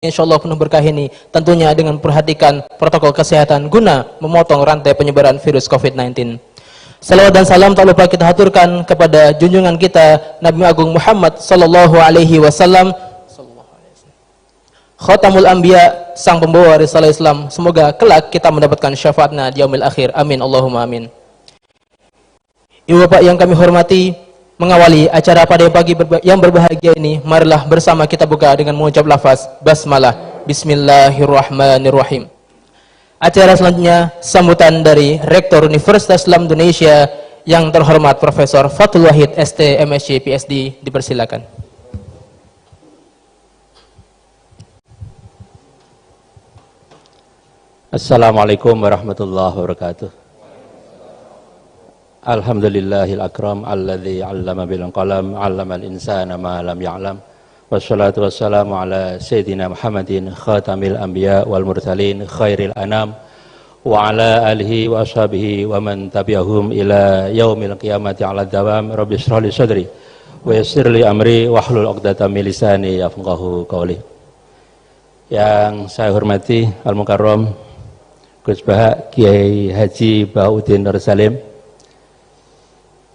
insyaallah penuh berkah ini, tentunya dengan perhatikan protokol kesehatan guna memotong rantai penyebaran virus COVID-19. Salawat dan salam tak lupa kita haturkan kepada junjungan kita Nabi Agung Muhammad sallallahu alaihi wasallam, Khatamul Anbiya, sang pembawa risalah Islam. Semoga kelak kita mendapatkan syafaatnya di yaumil akhir. Amin Allahumma amin. Ibu bapak yang kami hormati, mengawali acara pada pagi yang berbahagia ini, marilah bersama kita buka dengan mengucap lafaz basmalah. Bismillahirrahmanirrahim. Acara selanjutnya sambutan dari Rektor Universitas Islam Indonesia yang terhormat Profesor Fathul Wahid ST MSc PhD, dipersilakan. Assalamualaikum warahmatullahi wabarakatuh. Alhamdulillahil akram alladzi 'allama bil qalam 'allamal insana ma lam ya'lam. Wassalatu wassalamu ala sayyidina Muhammadin khatamil anbiya wal mursalin khairil anam wa ala alihi wa ashabihi wa man tabi'ahum ila yaumil qiyamati 'ala dawam. Rabbi shrah li sadri wa yassir li amri wahlul 'uqdatam min lisani yafqahu qawli. Yang saya hormati Al Mukarram Gus Baha Kiai Haji Bahuddin Nur Salim,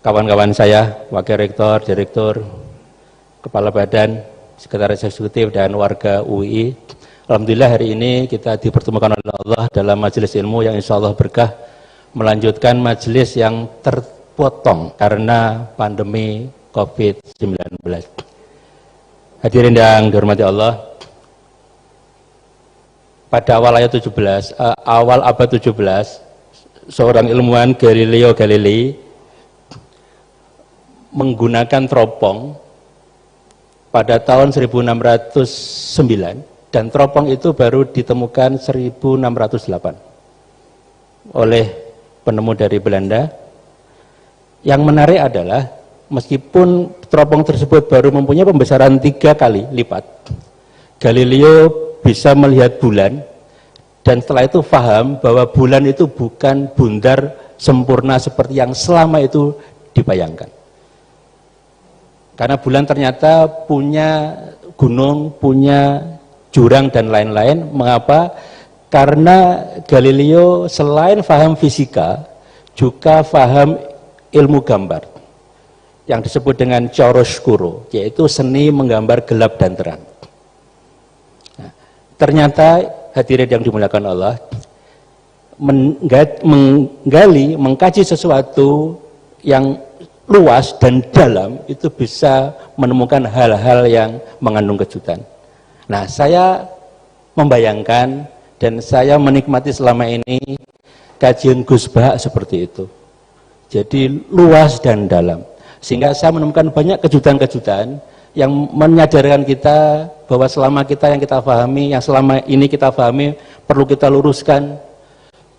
kawan-kawan saya, wakil rektor, direktur, kepala badan, sekretaris eksekutif, dan warga UI. Alhamdulillah hari ini kita dipertemukan oleh Allah dalam majelis ilmu yang insya Allah berkah, melanjutkan majelis yang terpotong karena pandemi COVID-19. Hadirin yang dihormati Allah, pada awal abad 17, seorang ilmuwan Galileo Galilei menggunakan teropong pada tahun 1609, dan teropong itu baru ditemukan 1608 oleh penemu dari Belanda. Yang menarik adalah meskipun teropong tersebut baru mempunyai pembesaran 3 kali lipat, Galileo bisa melihat bulan, dan setelah itu paham bahwa bulan itu bukan bundar sempurna seperti yang selama itu dibayangkan. Karena bulan ternyata punya gunung, punya jurang dan lain-lain. Mengapa? Karena Galileo selain paham fisika, juga paham ilmu gambar yang disebut dengan chiaroscuro, yaitu seni menggambar gelap dan terang. Nah, ternyata hadirin yang dimuliakan Allah, mengkaji sesuatu yang luas dan dalam itu bisa menemukan hal-hal yang mengandung kejutan. Nah, saya membayangkan dan saya menikmati selama ini kajian Gus Baha seperti itu. Jadi luas dan dalam, sehingga saya menemukan banyak kejutan-kejutan yang menyadarkan kita bahwa selama ini kita pahami, perlu kita luruskan,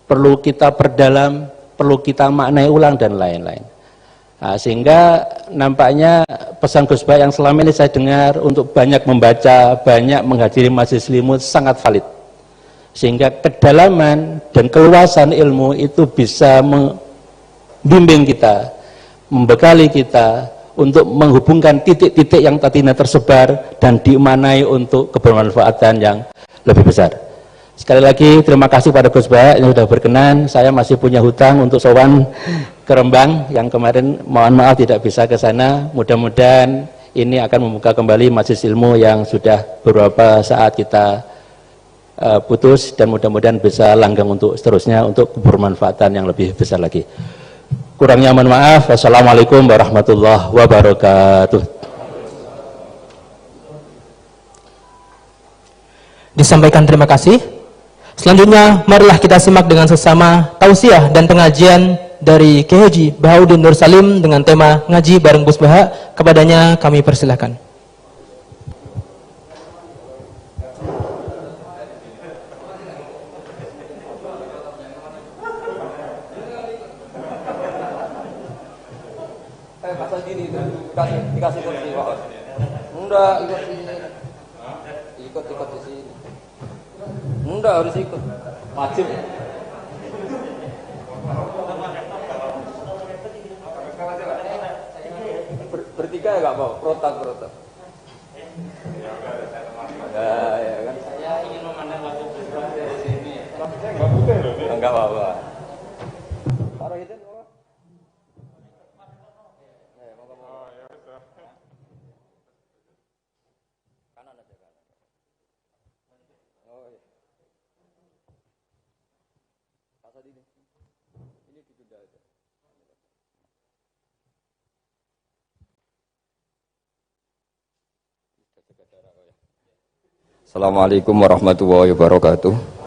perlu kita perdalam, perlu kita maknai ulang dan lain-lain. Nah, sehingga nampaknya pesan Gus Baha yang selama ini saya dengar untuk banyak membaca, banyak menghadiri majelis ilmu sangat valid. Sehingga kedalaman dan keluasan ilmu itu bisa membimbing kita, membekali kita untuk menghubungkan titik-titik yang tadinya tersebar dan dimanai untuk kebermanfaatan yang lebih besar. Sekali lagi terima kasih pada Gus Baha yang sudah berkenan. Saya masih punya hutang untuk sowan ke Rembang yang kemarin, mohon maaf tidak bisa ke sana. Mudah-mudahan ini akan membuka kembali majelis ilmu yang sudah beberapa saat kita putus, dan mudah-mudahan bisa langgeng untuk seterusnya untuk kebermanfaatan yang lebih besar lagi. Kurangnya mohon maaf. Wassalamualaikum warahmatullahi wabarakatuh. Disampaikan terima kasih. Selanjutnya marilah kita simak dengan sesama tausiah dan pengajian dari Kiai Haji Bahuddin Nur Salim dengan tema ngaji bareng Gus Baha. Kepadanya kami persilahkan. Dikasih kursi Pak. Enggak, ikut di sini. Enggak, harus ikut. Wajib. Bertiga ya enggak mau, protak. Ya kan. Enggak apa-apa. Taruh itu. Kanan aja kanan. Oh iya. Pasal ini. Ini ditunda aja. Assalamualaikum warahmatullahi wabarakatuh.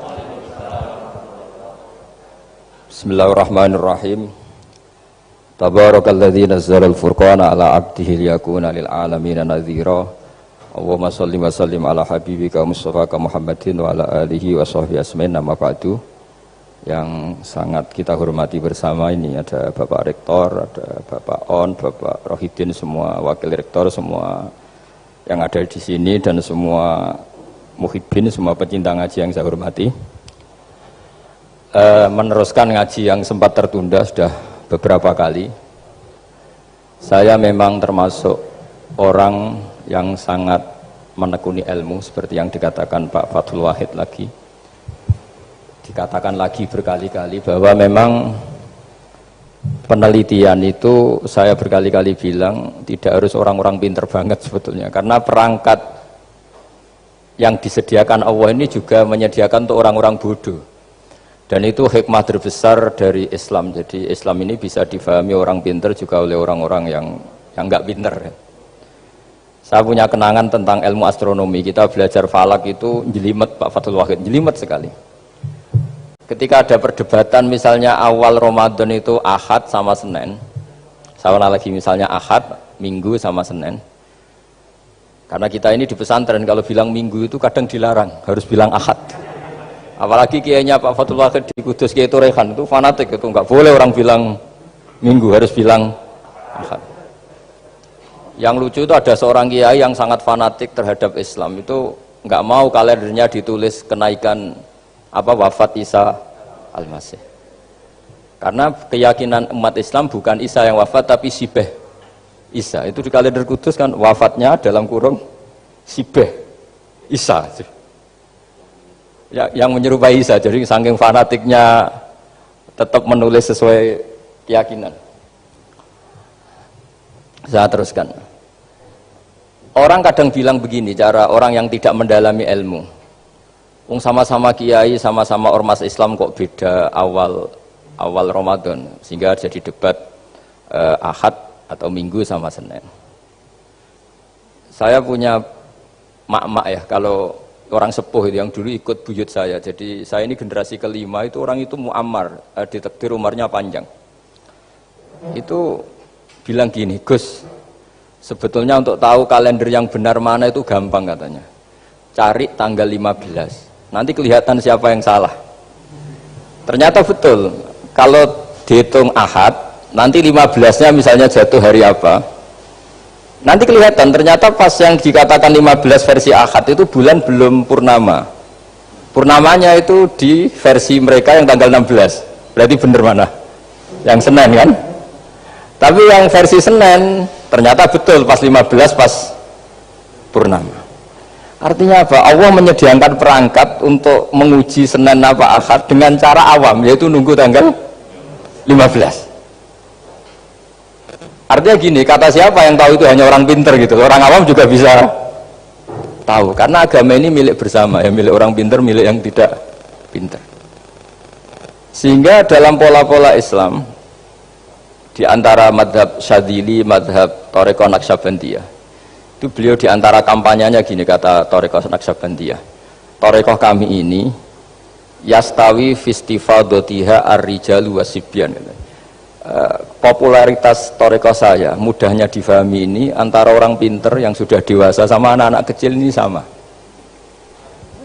Bismillahirrahmanirrahim. Tabarakalladzi nazzala al-furqana ala 'abdihi liyakuna lil 'alamin nadhira. Allahumma shalli wa sallim ala habibika Mustafa Muhammadin wa ala alihi wa sahbihi asmain. Nama ba'du. Yang sangat kita hormati bersama ini ada Bapak Rektor, ada Bapak On, Bapak Rohidin, semua wakil rektor, semua yang ada di sini dan semua muhibbin, semua pecinta ngaji yang saya hormati. Meneruskan ngaji yang sempat tertunda sudah beberapa kali. Saya memang termasuk orang yang sangat menekuni ilmu seperti yang dikatakan Pak Fathul Wahid lagi. Dikatakan lagi berkali-kali bahwa memang penelitian itu saya berkali-kali bilang tidak harus orang-orang pinter banget sebetulnya, karena perangkat yang disediakan Allah ini juga menyediakan untuk orang-orang bodoh, dan itu hikmah terbesar dari Islam. Jadi Islam ini bisa difahami orang pinter juga oleh orang-orang yang nggak pinter. Saya punya kenangan tentang ilmu astronomi. Kita belajar falak itu jelimet, Pak Fathul Wahid, jelimet sekali. Ketika ada perdebatan misalnya awal Ramadan itu Ahad sama Senin, saya lagi misalnya Ahad, Minggu sama Senin. Karena kita ini di pesantren kalau bilang Minggu itu kadang dilarang, harus bilang Ahad. Apalagi kiainya Pak Fathul Wahid di Kudus, Kiai Turehan itu fanatik, itu nggak boleh orang bilang Minggu, harus bilang Ahad. Yang lucu itu ada seorang kiai yang sangat fanatik terhadap Islam, itu nggak mau kalendernya ditulis kenaikan wafat Isa Al-Masih, karena keyakinan umat Islam bukan Isa yang wafat tapi Sibeh Isa. Itu di kalender Kudus kan wafatnya dalam kurung Sibeh Isa ya, yang menyerupai Isa. Jadi saking fanatiknya tetap menulis sesuai keyakinan. Saya teruskan. Orang kadang bilang begini, cara orang yang tidak mendalami ilmu, sama-sama kiai, sama-sama ormas Islam kok beda awal Ramadan, sehingga jadi debat Ahad atau Minggu sama Senin. Saya punya mak-mak ya, kalau orang sepuh itu yang dulu ikut buyut saya. Jadi saya ini generasi kelima, itu orang itu muammar, ditakdir umurnya panjang. Itu bilang gini, Gus, sebetulnya untuk tahu kalender yang benar mana itu gampang katanya. Cari tanggal 15. Nanti kelihatan siapa yang salah. Ternyata betul. Kalau dihitung Ahad, nanti 15-nya misalnya jatuh hari apa, nanti kelihatan. Ternyata pas yang dikatakan 15 versi Ahad itu bulan belum purnama. Purnamanya itu di versi mereka yang tanggal 16. Berarti bener mana? Yang Senin kan? Tapi yang versi Senin ternyata betul pas 15 pas purnama. Artinya apa? Allah menyediakan perangkat untuk menguji Senin apa Ahad dengan cara awam, yaitu nunggu tanggal 15. Artinya gini, kata siapa yang tahu itu hanya orang pinter gitu. Orang awam juga bisa tahu, karena agama ini milik bersama, ya, milik orang pinter, milik yang tidak pinter. Sehingga dalam pola-pola Islam, di antara madhab Syadzili, madhab Thariqah Naqsyabandiyah, itu beliau diantara kampanyenya gini, kata Thariqah Naqsyabandiyah, Thariqah kami ini yastawi fistifadatiha ar-rijalu wasibyan. Popularitas Thariqah saya, mudahnya difahami ini, antara orang pinter yang sudah dewasa sama anak-anak kecil ini sama.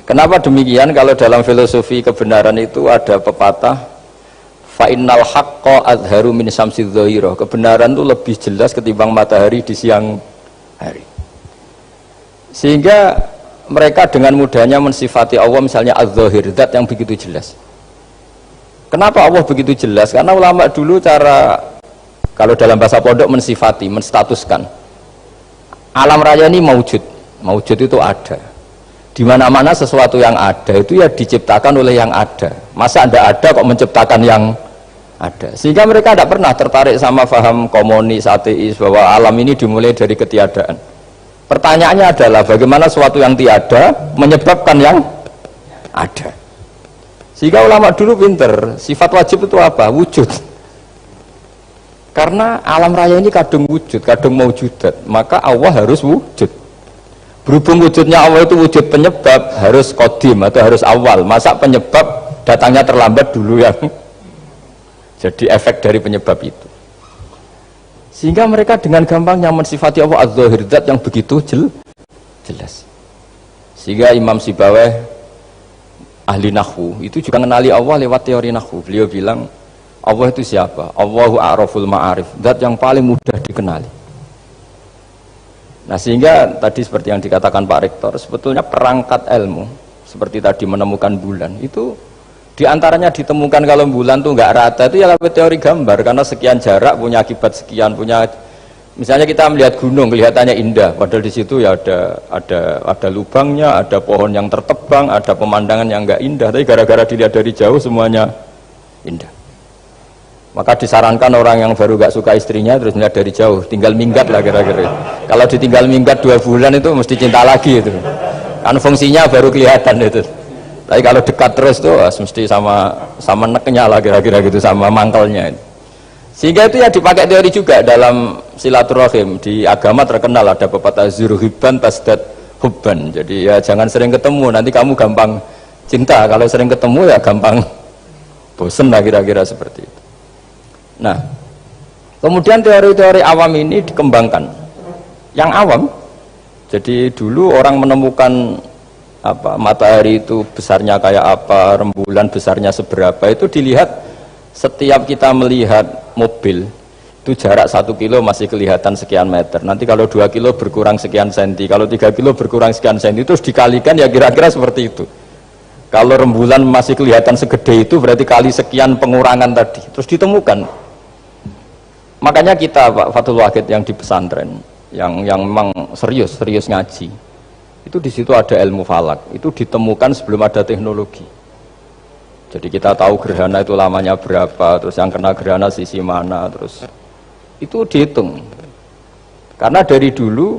Kenapa demikian? Kalau dalam filosofi kebenaran itu ada pepatah, fa innal haqqa adharu min syamsidz dhahirah. Kebenaran itu lebih jelas ketimbang matahari di siang hari. Sehingga mereka dengan mudahnya mensifati Allah misalnya az-zahir, zat yang begitu jelas. Kenapa Allah begitu jelas? Karena ulama dulu cara, kalau dalam bahasa pondok, mensifati, menstatuskan alam raya ini maujud. Maujud itu ada. Di mana-mana sesuatu yang ada itu ya diciptakan oleh yang ada. Masa Anda ada kok menciptakan yang ada? Sehingga mereka tidak pernah tertarik sama faham komunis, ateis, bahwa alam ini dimulai dari ketiadaan. Pertanyaannya adalah bagaimana sesuatu yang tiada menyebabkan yang ada. Sehingga ulama dulu pinter, sifat wajib itu apa? Wujud. Karena alam raya ini kadung wujud, kadung maujudat, maka Allah harus wujud. Berhubung wujudnya Allah itu wujud penyebab, harus kodim atau harus awal. Masa penyebab datangnya terlambat dulu yang jadi efek dari penyebab itu. Sehingga mereka dengan gampangnya mensifati Allah az-zahir zat yang begitu jelas. Sehingga Imam Sibawayh ahli nahwu itu juga mengenali Allah lewat teori nahwu. Beliau bilang Allah itu siapa? Allahu a'raful ma'arif, zat yang paling mudah dikenali. Nah, sehingga tadi seperti yang dikatakan Pak Rektor, sebetulnya perangkat ilmu seperti tadi menemukan bulan itu diantaranya ditemukan kalau bulan tuh nggak rata itu ya lewat teori gambar, karena sekian jarak punya akibat sekian, punya misalnya kita melihat gunung kelihatannya indah, padahal di situ ya ada lubangnya, ada pohon yang tertebang, ada pemandangan yang nggak indah, tapi gara-gara dilihat dari jauh semuanya indah. Maka disarankan orang yang baru gak suka istrinya terus melihat dari jauh, tinggal minggat lah kira-kira. Kalau ditinggal minggat 2 bulan itu mesti cinta lagi itu. Kan fungsinya baru kelihatan itu. Tapi kalau dekat terus tuh mesti sama neknya lah kira-kira gitu, sama mangkelnya. Sehingga itu ya dipakai teori juga dalam silaturahim. Di agama terkenal ada pepatah zuruhibban tasdad hubban. Jadi ya jangan sering ketemu, nanti kamu gampang cinta. Kalau sering ketemu ya gampang bosen lah kira-kira seperti itu. Nah, kemudian teori-teori awam ini dikembangkan. Yang awam, jadi dulu orang menemukan matahari itu besarnya kayak apa, rembulan besarnya seberapa, itu dilihat setiap kita melihat mobil itu jarak 1 kilo masih kelihatan sekian meter, nanti kalau 2 kilo berkurang sekian senti, kalau 3 kilo berkurang sekian senti, terus dikalikan ya kira-kira seperti itu. Kalau rembulan masih kelihatan segede itu berarti kali sekian pengurangan tadi, terus ditemukan. Makanya kita Pak Fathul Wahid yang di pesantren yang memang serius ngaji, itu di situ ada ilmu falak, itu ditemukan sebelum ada teknologi. Jadi kita tahu gerhana itu lamanya berapa, terus yang kena gerhana sisi mana, terus itu dihitung. Karena dari dulu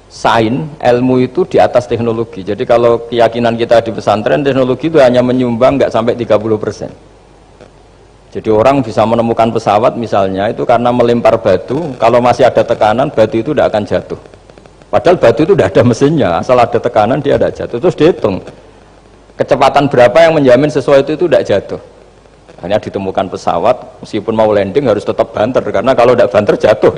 sains ilmu itu di atas teknologi. Jadi kalau keyakinan kita di pesantren, teknologi itu hanya menyumbang nggak sampai 30%. Jadi orang bisa menemukan pesawat misalnya itu karena melempar batu, kalau masih ada tekanan batu itu tidak akan jatuh. Padahal batu itu tidak ada mesinnya, asal ada tekanan dia tidak jatuh. Terus dihitung kecepatan berapa yang menjamin sesuatu itu tidak jatuh. Hanya ditemukan pesawat meskipun mau landing harus tetap banter, karena kalau tidak banter jatuh.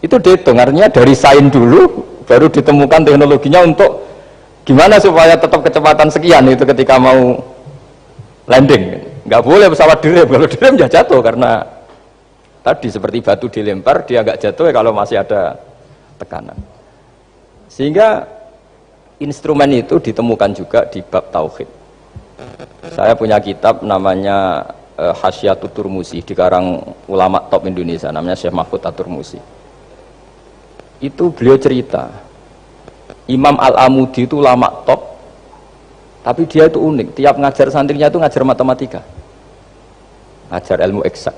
Itu dihitung, artinya dari sains dulu baru ditemukan teknologinya untuk gimana supaya tetap kecepatan sekian itu ketika mau landing. Nggak boleh pesawat direm, kalau direm ya jatuh, karena tadi seperti batu dilempar dia nggak jatuh ya kalau masih ada tekanan. Sehingga instrumen itu ditemukan juga di bab tauhid. Saya punya kitab namanya Hasyiatut Turmusi, dikarang ulama top Indonesia namanya Syekh Mahfud At-Turmusi. Itu beliau cerita Imam Al-Amudi itu ulama top, tapi dia itu unik, tiap ngajar santrinya itu ngajar matematika, ngajar ilmu eksak.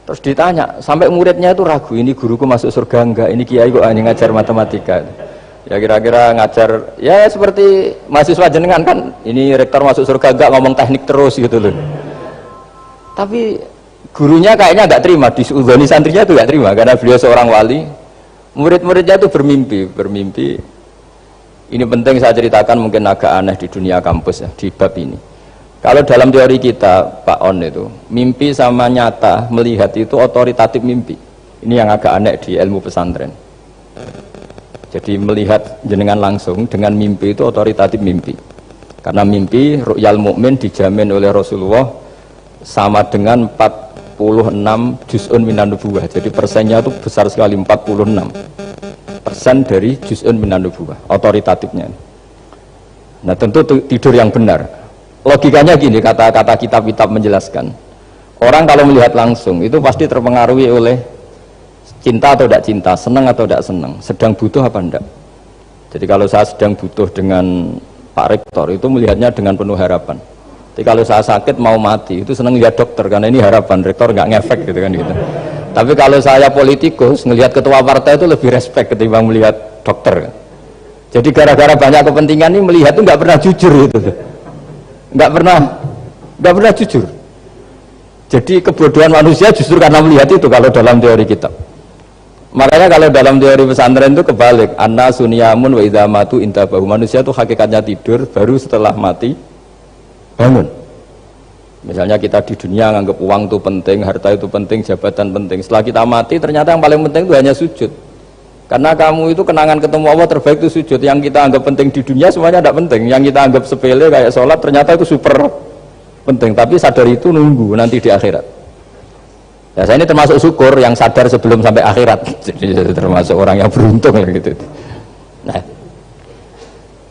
Terus ditanya, sampai muridnya itu ragu, ini guruku masuk surga enggak, ini kiai kok hanya ngajar matematika. Ya kira-kira ngajar, ya seperti mahasiswa jenengan kan, ini rektor masuk surga enggak, ngomong teknik terus gitu loh. Tapi gurunya kayaknya enggak terima, diuzoni santrinya itu enggak terima, karena beliau seorang wali. Murid-muridnya itu bermimpi. Ini penting saya ceritakan, mungkin agak aneh di dunia kampus ya, di bab ini. Kalau dalam teori kita, Pak On itu, mimpi sama nyata, melihat itu otoritatif mimpi. Ini yang agak aneh di ilmu pesantren. Jadi melihat jenengan langsung dengan mimpi itu otoritatif mimpi. Karena mimpi, ru'yal mukmin dijamin oleh Rasulullah sama dengan 46 juz'un minan nubuwah. Jadi persennya itu besar sekali, 46% dari juz'un minan nubuwah, otoritatifnya. Nah tentu tidur yang benar. Logikanya gini, kata-kata kitab-kitab menjelaskan. Orang kalau melihat langsung itu pasti terpengaruhi oleh cinta atau tidak cinta, senang atau tidak senang, sedang butuh apa enggak. Jadi kalau saya sedang butuh dengan Pak Rektor itu melihatnya dengan penuh harapan. Jadi kalau saya sakit mau mati itu senang lihat dokter karena ini harapan, Rektor nggak ngefek gitu kan gitu. Tapi kalau saya politikus ngelihat ketua partai itu lebih respect ketimbang melihat dokter. Jadi gara-gara banyak kepentingan ini melihat itu nggak pernah jujur itu, nggak pernah jujur. Jadi kebodohan manusia justru karena melihat itu kalau dalam teori kitab. Makanya kalau dalam teori pesantren itu kebalik, anna sunyamun wa idza matu intabahu. Manusia itu hakikatnya tidur, baru setelah mati bangun. Misalnya kita di dunia nganggap uang itu penting, harta itu penting, jabatan penting. Setelah kita mati ternyata yang paling penting itu hanya sujud. Karena kamu itu kenangan ketemu Allah terbaik itu sujud. Yang kita anggap penting di dunia semuanya tidak penting. Yang kita anggap sepele kayak sholat ternyata itu super penting. Tapi sadar itu nunggu nanti di akhirat. Ya saya ini termasuk syukur yang sadar sebelum sampai akhirat. Jadi termasuk orang yang beruntung gitu.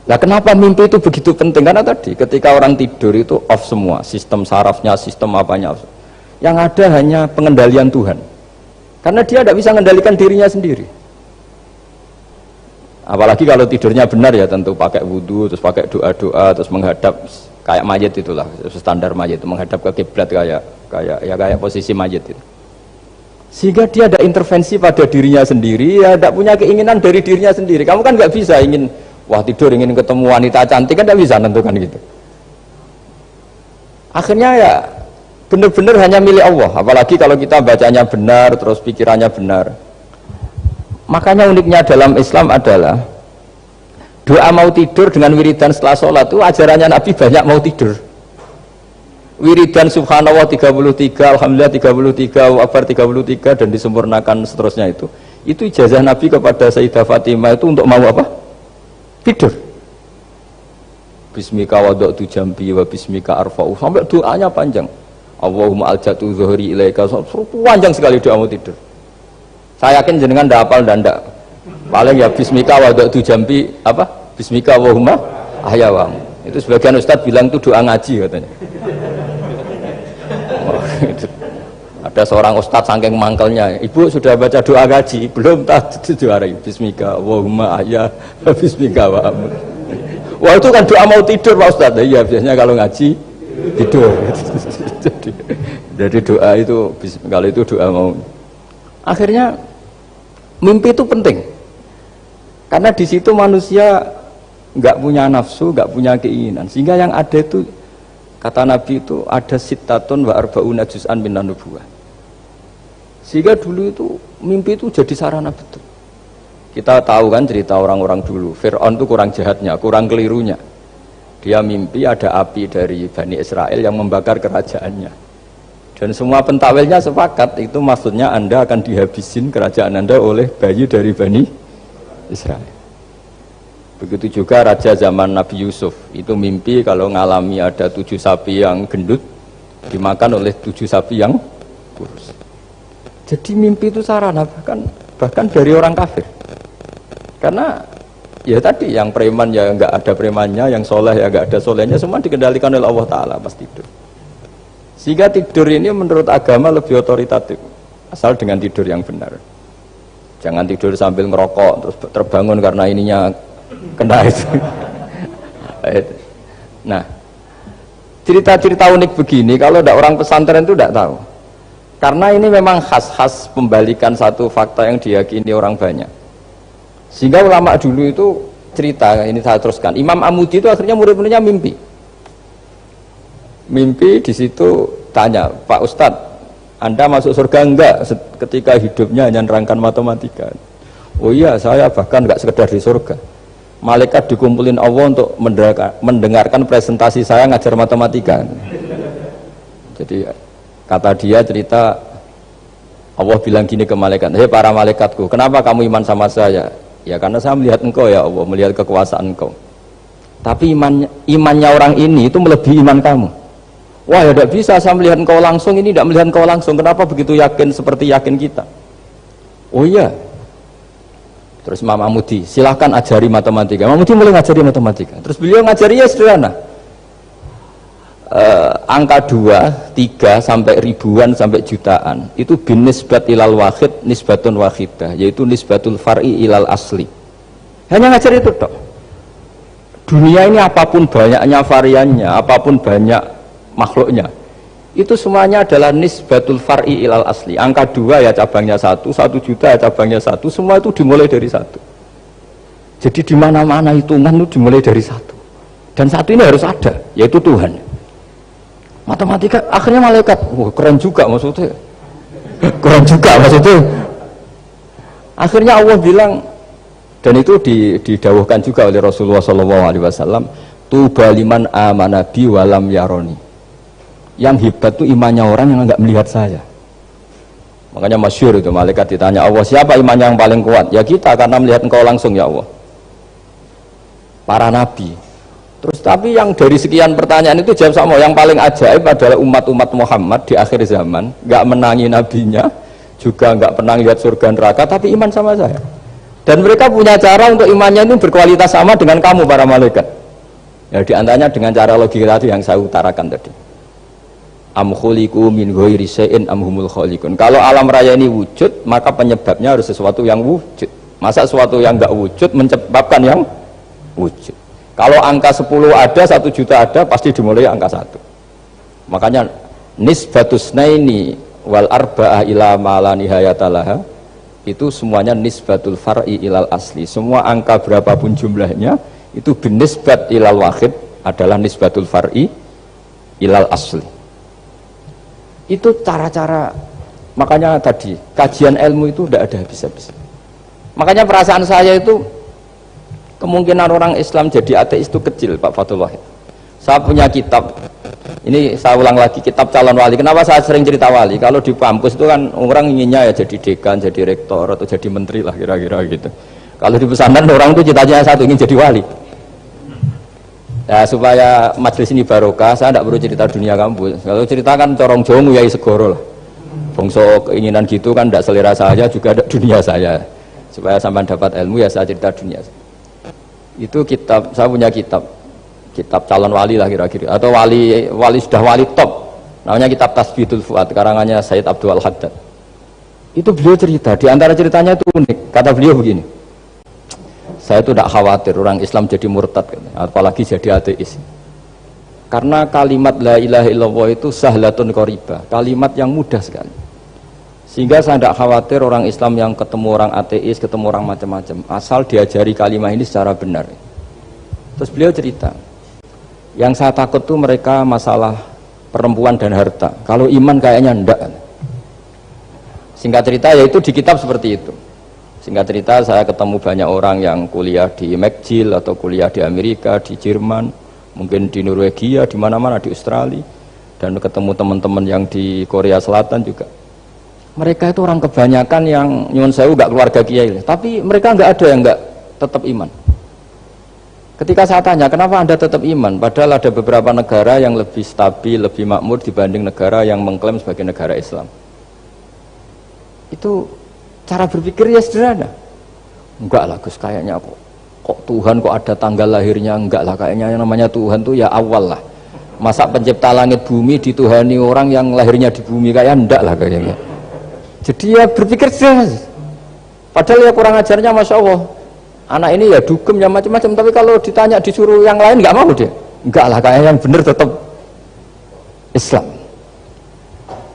Nah, kenapa mimpi itu begitu penting? Karena tadi ketika orang tidur itu off semua, sistem sarafnya, sistem apanya. Yang ada hanya pengendalian Tuhan. Karena dia tidak bisa mengendalikan dirinya sendiri. Apalagi kalau tidurnya benar ya tentu pakai wudhu, terus pakai doa-doa, terus menghadap kayak mayit itulah, standar mayit itu menghadap ke kiblat kayak posisi mayit itu. Sehingga dia ada intervensi pada dirinya sendiri, ya tidak punya keinginan dari dirinya sendiri. Kamu kan nggak bisa ingin wah tidur ingin ketemu wanita cantik kan tidak bisa nentukan gitu. Akhirnya ya benar-benar hanya milik Allah. Apalagi kalau kita bacanya benar, terus pikirannya benar. Makanya uniknya dalam Islam adalah doa mau tidur dengan wiridan setelah sholat itu ajarannya Nabi banyak mau tidur. Wiridan subhanallah 33, alhamdulillah 33, wabar 33 dan disempurnakan seterusnya itu ijazah Nabi kepada Sayyidah Fatimah itu untuk mau apa? Tidur. Bismika wada'tu jambi wa bismika arfa'u sampai doanya panjang. Allahumma aljatu zuhri ilaika, panjang sekali doa mau tidur. Saya yakin jenengan tidak hafal dan tidak. Paling ya bismika wada'tu jambi apa? Bismika Allahumma ahyawamu. Itu sebagian ustadz bilang itu doa ngaji katanya. Oh, itu. Ada seorang ustadz saking mangkelnya, ibu sudah baca doa ngaji belum? Tak juara bismika Allahumma ahya bismika wa'amu. Wah itu kan doa mau tidur Pak Ustadz. Iya biasanya kalau ngaji tidur. Jadi doa itu kalau itu doa mau. Akhirnya mimpi itu penting karena di situ manusia nggak punya nafsu, nggak punya keinginan, sehingga yang ada itu kata Nabi itu ada sittatun wa arba'una juz'an minan nubuwah. Sehingga dulu itu mimpi itu jadi sarana betul. Kita tahu kan cerita orang-orang dulu, Fir'aun itu kurang jahatnya, kurang kelirunya. Dia mimpi ada api dari Bani Israel yang membakar kerajaannya. Dan semua pentawilnya sepakat itu maksudnya Anda akan dihabisin kerajaan Anda oleh bayi dari Bani Israel. Begitu juga raja zaman Nabi Yusuf itu mimpi kalau ngalami ada 7 sapi yang gendut dimakan oleh 7 sapi yang kurus. Jadi mimpi itu sarana bahkan dari orang kafir. Karena ya tadi yang preman ya nggak ada premannya, yang soleh ya nggak ada solehnya, semua dikendalikan oleh Allah Ta'ala pas tidur. Sehingga tidur ini menurut agama lebih otoritatif asal dengan tidur yang benar. Jangan tidur sambil ngerokok terus terbangun karena ininya kena itu. Nah cerita-cerita unik begini kalau tidak orang pesantren itu tidak tahu, karena ini memang khas pembalikan satu fakta yang diyakini orang banyak. Sehingga ulama dulu itu cerita, ini saya teruskan, Imam Amudi itu akhirnya murid-muridnya mimpi di situ tanya, Pak Ustadz, Anda masuk surga enggak ketika hidupnya hanya nerangkan matematika? Oh iya, saya bahkan enggak sekedar di surga. Malaikat dikumpulin Allah untuk mendengarkan presentasi saya ngajar matematika. Jadi kata dia cerita, Allah bilang gini ke malaikat, hei para malaikatku, kenapa kamu iman sama saya? Ya karena saya melihat engkau ya Allah, melihat kekuasaan engkau. Tapi imannya orang ini itu melebihi iman kamu. Wah ya tidak bisa, saya melihat engkau langsung, ini tidak melihat engkau langsung, kenapa begitu yakin seperti yakin kita? Oh iya. Terus Imam Amudi, silahkan ajari matematika. Imam Amudi mulai ngajari matematika. Terus beliau ngajarinya sederhana. Angka 2, 3 sampai ribuan sampai jutaan itu bin nisbat ilal wahid nisbatun wahidah, yaitu nisbatul far'i ilal asli. Hanya ngajar itu tok. Dunia ini apapun banyaknya variannya, apapun banyak makhluknya, itu semuanya adalah nisbatul far'i ilal asli. Angka 2 ya cabangnya 1, 1 juta ya cabangnya 1, semua itu dimulai dari 1. Jadi di mana-mana hitungan itu dimulai dari 1. Dan 1 ini harus ada, yaitu Tuhan. Matematika akhirnya malaikat, wah keren juga maksudnya. Keren juga maksudnya. Akhirnya Allah bilang, dan itu didawuhkan juga oleh Rasulullah SAW, tuba liman amana bi walam yaroni. Yang hebat itu imannya orang yang enggak melihat saya. Makanya masyhur itu, malaikat ditanya Allah, siapa imannya yang paling kuat? Ya kita, karena melihat engkau langsung ya Allah. Para nabi. Terus tapi yang dari sekian pertanyaan itu jawab sama, yang paling ajaib adalah umat-umat Muhammad di akhir zaman, enggak menangi nabinya, juga enggak pernah lihat surga neraka, tapi iman sama saya. Dan mereka punya cara untuk imannya itu berkualitas sama dengan kamu para malaikat. Ya diantaranya dengan cara logika itu yang saya utarakan tadi. Am khuliqu min ghairi syai'in am humul khaliqun. Kalau alam raya ini wujud, maka penyebabnya harus sesuatu yang wujud. Masa sesuatu yang enggak wujud menyebabkan yang wujud. Kalau angka 10 ada, 1 juta ada, pasti dimulai angka 1. Makanya nisbatus naini wal arba'ah ila ma la nihayatalaha, itu semuanya nisbatul far'i ilal asli. Semua angka berapapun jumlahnya itu binisbat ilal wahid adalah nisbatul far'i ilal asli. Itu cara-cara. Makanya tadi kajian ilmu itu tidak ada habis-habis. Makanya perasaan saya itu kemungkinan orang Islam jadi ateis itu kecil, Pak Fatullah. Saya punya kitab, ini saya ulang lagi, kitab calon wali. Kenapa saya sering cerita wali? Kalau di kampus itu kan orang inginnya ya jadi dekan, jadi rektor, atau jadi menteri lah kira-kira gitu. Kalau di pesantren orang itu cita-citanya satu, ingin jadi wali. Ya supaya majelis ini barokah, saya tidak perlu cerita dunia kampus. Kalau ceritakan corong jongu ya segoro lah. Bongso keinginan gitu kan tidak selera saya, juga ada dunia saya. Supaya sampai dapat ilmu ya saya cerita dunia. Itu kitab, saya punya kitab calon wali lah kira-kira, atau wali sudah wali top, namanya kitab Tasbihul Fuad, karangannya Sayyid Abdul Haddad. Itu beliau cerita, di antara ceritanya itu unik. Kata beliau begini, saya itu tidak khawatir orang Islam jadi murtad, apalagi jadi ateis, karena kalimat la ilaha illallah itu sahlatun qaribah, kalimat yang mudah sekali, sehingga saya tidak khawatir orang Islam yang ketemu orang ateis, ketemu orang macam-macam, asal diajari kalimat ini secara benar. Terus beliau cerita, yang saya takut tuh mereka masalah perempuan dan harta. Kalau iman kayaknya enggak. Singkat cerita yaitu di kitab seperti itu. Singkat cerita saya ketemu banyak orang yang kuliah di McGill atau kuliah di Amerika, di Jerman, mungkin di Norwegia, di mana-mana, di Australia, dan ketemu teman-teman yang di Korea Selatan juga. Mereka itu orang kebanyakan yang nyuwun sewu enggak keluarga kiai, tapi mereka enggak ada yang enggak tetap iman. Ketika saya tanya, kenapa Anda tetap iman? Padahal ada beberapa negara yang lebih stabil, lebih makmur dibanding negara yang mengklaim sebagai negara Islam. Itu cara berpikir ya sederhana. Enggak lah Gus, kayaknya kok Tuhan kok ada tanggal lahirnya? Enggak lah, kayaknya yang namanya Tuhan tuh ya awal lah. Masa pencipta langit bumi dituhani orang yang lahirnya di bumi, kayak enggak lah kayaknya. Jadi ya berpikir sederhana. Padahal ya kurang ajarnya Masya Allah. Anak ini ya dugem ya macam-macam, tapi kalau ditanya disuruh yang lain nggak mau dia. Enggak lah, kayaknya yang benar tetap Islam.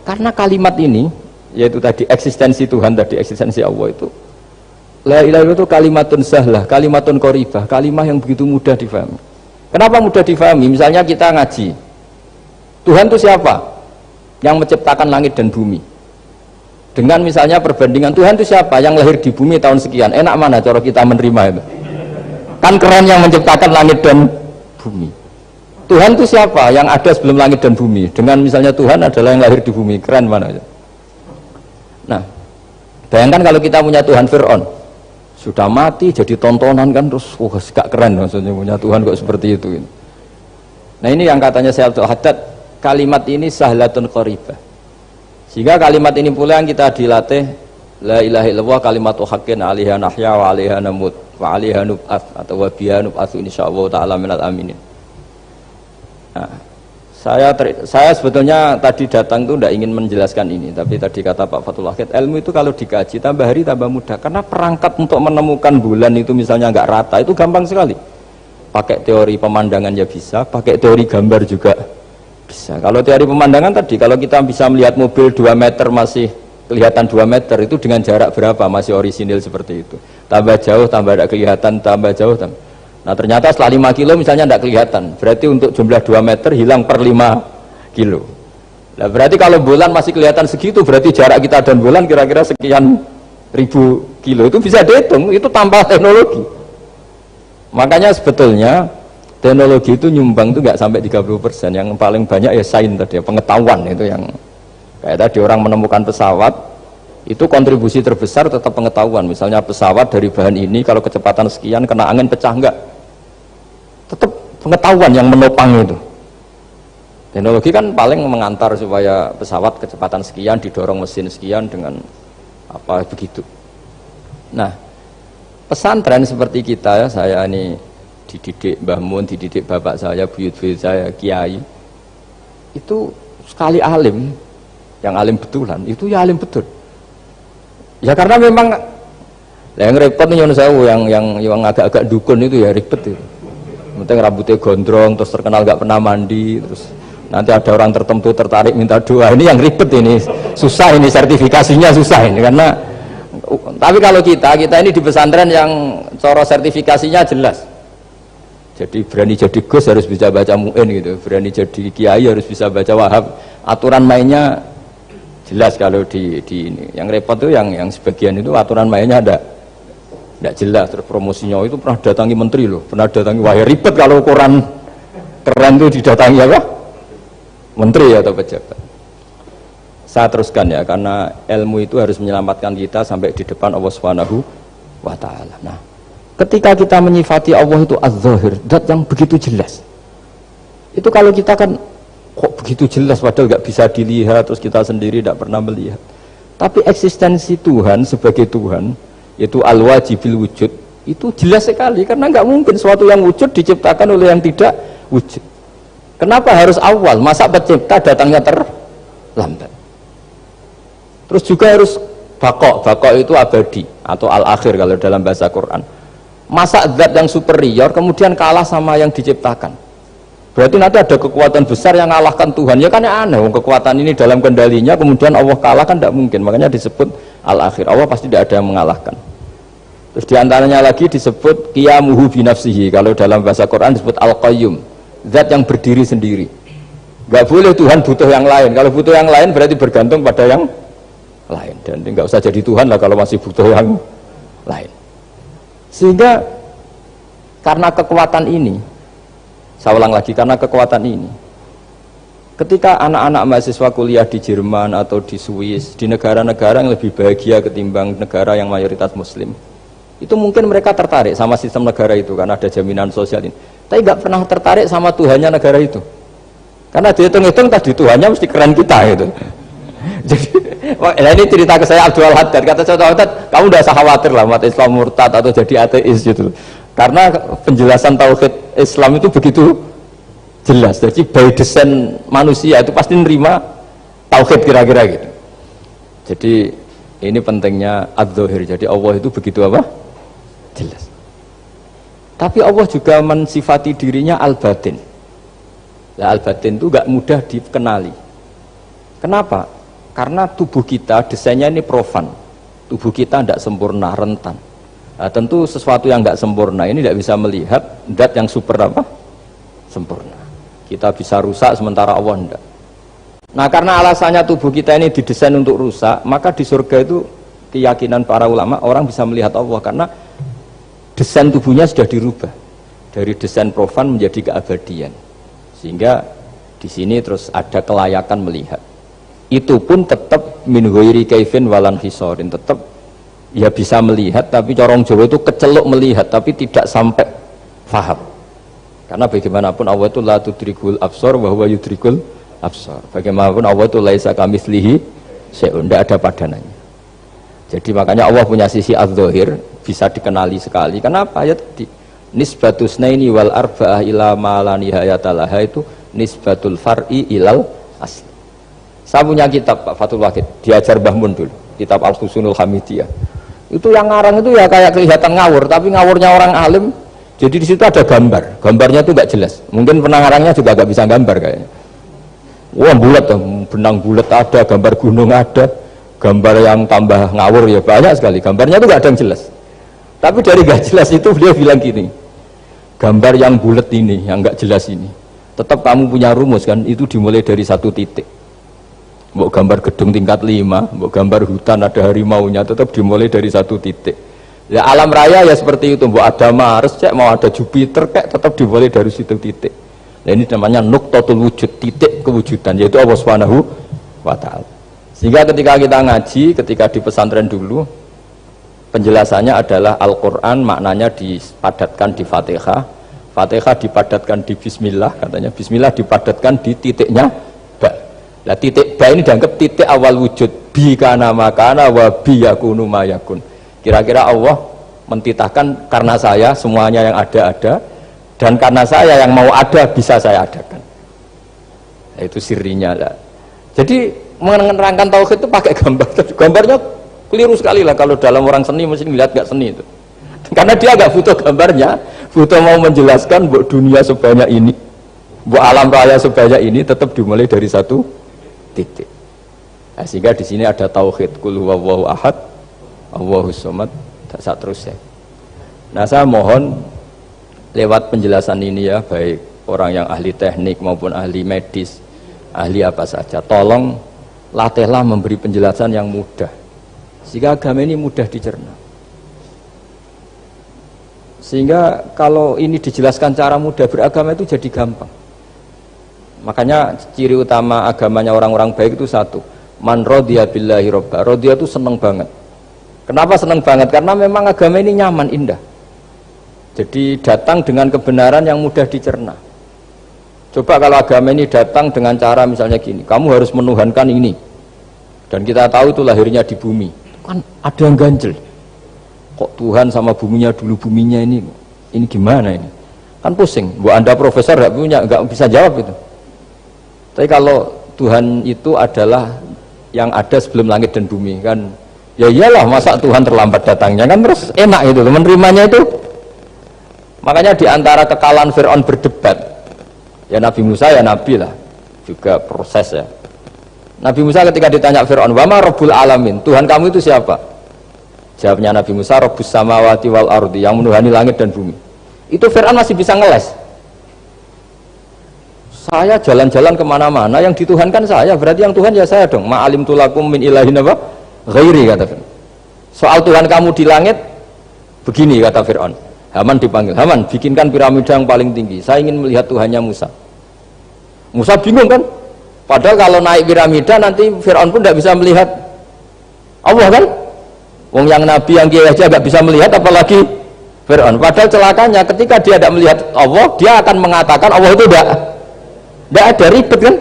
Karena kalimat ini, yaitu tadi eksistensi Tuhan, tadi eksistensi Allah itu, la ilaha illallah itu kalimatun sahlah, kalimatun qoribah, kalimah yang begitu mudah difahami. Kenapa mudah difahami? Misalnya kita ngaji, Tuhan itu siapa? Yang menciptakan langit dan bumi. Dengan misalnya perbandingan Tuhan itu siapa? Yang lahir di bumi tahun sekian. Enak mana cara kita menerima itu? Kan keren yang menciptakan langit dan bumi. Tuhan itu siapa? Yang ada sebelum langit dan bumi. Dengan misalnya Tuhan adalah yang lahir di bumi. Keren mana? Nah, bayangkan kalau kita punya Tuhan Fir'aun. Sudah mati jadi tontonan kan, terus wah gak keren maksudnya punya Tuhan kok seperti itu. Nah ini yang katanya Sayyid Abdul Haddad, kalimat ini sahlatun qaribah. Sehingga kalimat ini pula yang kita dilatih, la ilaha illallah kalimatu haqqin 'alaiha nahya wa 'alaiha namut wa 'alaiha nub'ats atau wa biha nub'atsu insyaallah taala minal aminin. Nah, Saya sebetulnya tadi datang itu tidak ingin menjelaskan ini, tapi tadi kata Pak Fathul Wahid, ilmu itu kalau dikaji tambah hari tambah mudah, karena perangkat untuk menemukan bulan itu misalnya nggak rata itu gampang sekali. Pakai teori pemandangan ya bisa, pakai teori gambar juga bisa. Kalau teori pemandangan tadi, kalau kita bisa melihat mobil 2 meter masih kelihatan 2 meter, itu dengan jarak berapa masih orisinil seperti itu. Tambah jauh, tambah tidak kelihatan, tambah jauh, tambah. Nah ternyata setelah 5 kilo misalnya tidak kelihatan, berarti untuk jumlah 2 meter hilang per 5 kilo. Nah berarti kalau bulan masih kelihatan segitu, berarti jarak kita dan bulan kira-kira sekian ribu kilo, itu bisa dihitung, itu tanpa teknologi. Makanya sebetulnya teknologi itu nyumbang itu nggak sampai 30%, yang paling banyak ya sains tadi, pengetahuan itu yang kayak tadi orang menemukan pesawat, itu kontribusi terbesar tetap pengetahuan. Misalnya pesawat dari bahan ini kalau kecepatan sekian kena angin pecah enggak, tetap pengetahuan yang menopang itu. Teknologi kan paling mengantar supaya pesawat kecepatan sekian didorong mesin sekian dengan apa begitu. Nah pesantren seperti kita ya, saya ini dididik Mbah Mun, dididik bapak saya, buyut-buyut saya, kiai, itu sekali alim, yang alim betulan, itu ya alim betul. Ya karena memang yang repot nih yang agak-agak dukun itu ya ribet itu. Penting rambutnya gondrong, terus terkenal gak pernah mandi, terus nanti ada orang tertentu tertarik minta doa, ini yang ribet ini, susah ini sertifikasinya susah ini karena. Tapi kalau kita ini di pesantren yang coro sertifikasinya jelas. Jadi berani jadi Gus harus bisa baca Mu'in gitu, berani jadi Kiai harus bisa baca Wahab. Aturan mainnya jelas kalau di ini. Yang repot tuh yang sebagian itu aturan mainnya tidak jelas. Terus promosinya itu pernah datangi menteri loh, pernah datangi, wah ya ribet kalau koran keren tuh didatangi apa? Menteri atau pejabat. Saya teruskan ya, karena ilmu itu harus menyelamatkan kita sampai di depan Allah Subhanahu wa Ta'ala. Nah, ketika kita menyifati Allah itu az-zahir, zat yang begitu jelas, itu kalau kita kan kok begitu jelas padahal nggak bisa dilihat, terus kita sendiri tidak pernah melihat. Tapi eksistensi Tuhan sebagai Tuhan, yaitu al-wajibil wujud, itu jelas sekali, karena nggak mungkin suatu yang wujud diciptakan oleh yang tidak wujud. Kenapa harus awal? Masa pencipta datangnya terlambat? Terus juga harus bakok itu abadi atau al-akhir kalau dalam bahasa Quran. Masa zat yang superior kemudian kalah sama yang diciptakan, berarti nanti ada kekuatan besar yang mengalahkan Tuhan. Ya kan ya aneh, kekuatan ini dalam kendalinya kemudian Allah kalah, kan tidak mungkin. Makanya disebut al-akhir, Allah pasti tidak ada yang mengalahkan. Terus diantaranya lagi disebut qiyamuhu binafsihi, kalau dalam bahasa Quran disebut al-qayyum, zat yang berdiri sendiri. Gak boleh Tuhan butuh yang lain, kalau butuh yang lain berarti bergantung pada yang lain, dan nggak usah jadi Tuhan lah kalau masih butuh yang lain. Sehingga karena kekuatan ini, saya ulang lagi, karena kekuatan ini, ketika anak-anak mahasiswa kuliah di Jerman atau di Swiss, di negara-negara yang lebih bahagia ketimbang negara yang mayoritas muslim, itu mungkin mereka tertarik sama sistem negara itu karena ada jaminan sosial ini, tapi nggak pernah tertarik sama Tuhannya negara itu, karena dihitung-hitung tadi Tuhannya mesti keren kita gitu. Jadi ini cerita ke saya Abdul Haddad, kata saya Haddad, kamu udah usah khawatir lah umat Islam murtad atau jadi ateis gitu, karena penjelasan tauhid Islam itu begitu jelas. Jadi by design manusia itu pasti nerima tauhid kira-kira gitu. Jadi ini pentingnya adz-dzahir. Jadi Allah itu begitu apa? Jelas. Tapi Allah juga mensifati dirinya al-batin. Nah, al-batin itu gak mudah dikenali. Kenapa? Karena tubuh kita desainnya ini profan, tubuh kita tidak sempurna, rentan. Nah, tentu sesuatu yang tidak sempurna ini tidak bisa melihat zat yang super apa? Sempurna. Kita bisa rusak sementara Allah tidak. Nah karena alasannya tubuh kita ini didesain untuk rusak, maka di surga itu keyakinan para ulama orang bisa melihat Allah karena desain tubuhnya sudah dirubah dari desain profan menjadi keabadian, sehingga di sini terus ada kelayakan melihat. Itu pun tetap min ghairi kaifin walan hisorin, tetap ya bisa melihat, tapi corong Jawa itu keceluk melihat tapi tidak sampai faham, karena bagaimanapun Allah itu la tudrikul absar wa huwa yudrikul absar. Bagaimanapun Allah itu laisa kamitslihi syai'un, tidak ada padanannya. Jadi makanya Allah punya sisi adz-dzahir bisa dikenali sekali. Kenapa? Ya tadi nisbatusnaini wal arba'ah ila ma la nihayata laha, itu nisbatul far'i ilal asli. Saya punya kitab Pak Fathul Wahid, diajar Mbah Mun dulu, kitab Al-Husunul Hamidiyah. Itu yang ngarang itu ya kayak kelihatan ngawur, tapi ngawurnya orang alim. Jadi di situ ada gambar, gambarnya itu nggak jelas. Mungkin pengarangnya juga nggak bisa gambar kayaknya. Wah bulat, benang bulat ada, gambar gunung ada, gambar yang tambah ngawur ya banyak sekali. Gambarnya itu nggak ada yang jelas. Tapi dari nggak jelas itu beliau bilang gini, gambar yang bulat ini, yang nggak jelas ini, tetap kamu punya rumus kan? Itu dimulai dari satu titik. Mau gambar gedung tingkat 5, mau gambar hutan ada harimaunya, tetap dimulai dari satu titik. Ya alam raya ya seperti itu, mau ada Mars, cek mau ada Jupiter, kayak tetap dimulai dari situ titik. Nah ini namanya nuqtatul wujud, titik kewujudan, yaitu Allah Subhanahu wa ta'ala. Sehingga ketika kita ngaji, ketika di pesantren dulu, penjelasannya adalah Al-Quran maknanya dipadatkan di Fatihah, Fatihah dipadatkan di Bismillah, katanya Bismillah dipadatkan di titiknya ba. Nah titik ba ini dianggap titik awal wujud, bi kana makana wa bi yakunu mayakun. Kira-kira Allah mentitahkan karena saya semuanya yang ada, dan karena saya yang mau ada bisa saya adakan. Nah, itu sirinya lah. Jadi menerangkan tauhid itu pakai gambar. Gambarnya keliru sekali lah kalau dalam orang seni mesti ngeliat gak seni itu. Karena dia gak butuh gambarnya, butuh mau menjelaskan buat dunia sebanyak ini, buat alam raya sebanyak ini tetap dimulai dari satu titik. Nah, sehingga di sini ada tauhid, qul huwallahu ahad, Allahus samad, dan seterusnya. Nah, saya mohon lewat penjelasan ini ya, baik orang yang ahli teknik maupun ahli medis, ahli apa saja, tolong latihlah memberi penjelasan yang mudah, sehingga agama ini mudah dicerna. Sehingga kalau ini dijelaskan cara mudah, beragama itu jadi gampang. Makanya ciri utama agamanya orang-orang baik itu satu, man radiya billahi robba. Radiya itu seneng banget. Kenapa seneng banget? Karena memang agama ini nyaman, indah. Jadi datang dengan kebenaran yang mudah dicerna. Coba kalau agama ini datang dengan cara misalnya gini, kamu harus menuhankan ini, dan kita tahu itu lahirnya di bumi, kan ada yang ganjel. Kok Tuhan sama buminya dulu, buminya ini gimana ini? Kan pusing. Bu Anda profesor nggak bisa jawab itu. Tapi kalau Tuhan itu adalah yang ada sebelum langit dan bumi, kan ya iyalah, masa Tuhan terlambat datangnya, kan terus enak itu menerimanya itu. Makanya diantara kekalahan Fir'aun berdebat, ya Nabi Musa ya Nabi lah, juga proses ya. Nabi Musa ketika ditanya Fir'aun, wama Rabbul Alamin, Tuhan kamu itu siapa? Jawabnya Nabi Musa, Rabbus samawati wal ardi, yang menuhani langit dan bumi. Itu Fir'aun masih bisa ngeles. Saya jalan-jalan kemana-mana, yang dituhankan saya, berarti yang Tuhan ya saya dong. Ma'alim tulakum min ilahin apa? Ghairi, kata Fir'aun. Soal Tuhan kamu di langit, begini kata Fir'aun. Haman dipanggil, Haman bikinkan piramida yang paling tinggi, saya ingin melihat Tuhannya Musa. Musa bingung kan? Padahal kalau naik piramida nanti Fir'aun pun tidak bisa melihat Allah kan? Wong yang Nabi yang kiai aja nggak bisa melihat, apalagi Fir'aun. Padahal celakanya ketika dia tidak melihat Allah, dia akan mengatakan Allah itu tidak ada, ribet kan?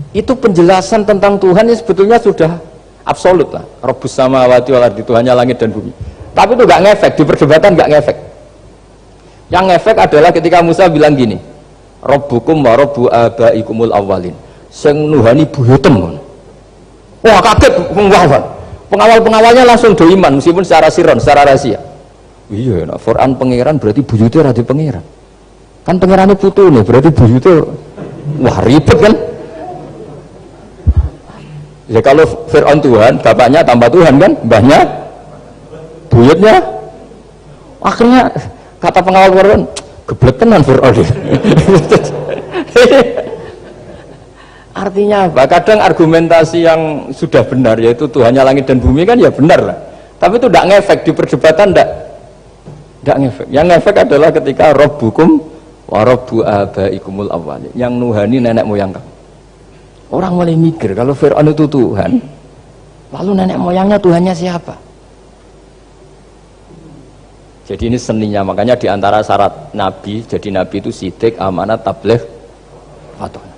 Itu penjelasan tentang Tuhan yang sebetulnya sudah absolut lah. Rabbus samawati wal ardi, Tuhannya langit dan bumi. Tapi itu nggak ngefek, di perdebatan nggak ngefek. Yang ngefek adalah ketika Musa bilang gini, Rabbukum wa rabbu abaikumul awwalin, sing nuhani buyutem. Wah kaget pengawal-pengawalnya langsung doiman meskipun secara siron, secara rahasia. Iya, nah, Quran pangeran berarti buyutnya rada pangeran. Kan pangerannya putu nih, berarti buyutnya wah ribet kan? Ya kalau Fir'aun Tuhan, bapaknya tambah Tuhan kan, mbahnya, buyutnya. Akhirnya kata pengawal Fir'aun, geblek tenan Fir'aun. Artinya apa? Kadang argumentasi yang sudah benar, yaitu Tuhannya langit dan bumi kan ya benar lah. Tapi itu tidak ngefek di perdebatan, tidak ngefek. Yang ngefek adalah ketika Rabbukum wa rabbu abaikumul awwalin, yang nuhani nenek moyang kamu. Orang mulai mikir kalau Fir'aun itu Tuhan, lalu nenek moyangnya Tuhannya siapa? Jadi ini seninya, makanya diantara syarat Nabi, jadi Nabi itu sidik, amanat, tabligh, fatona.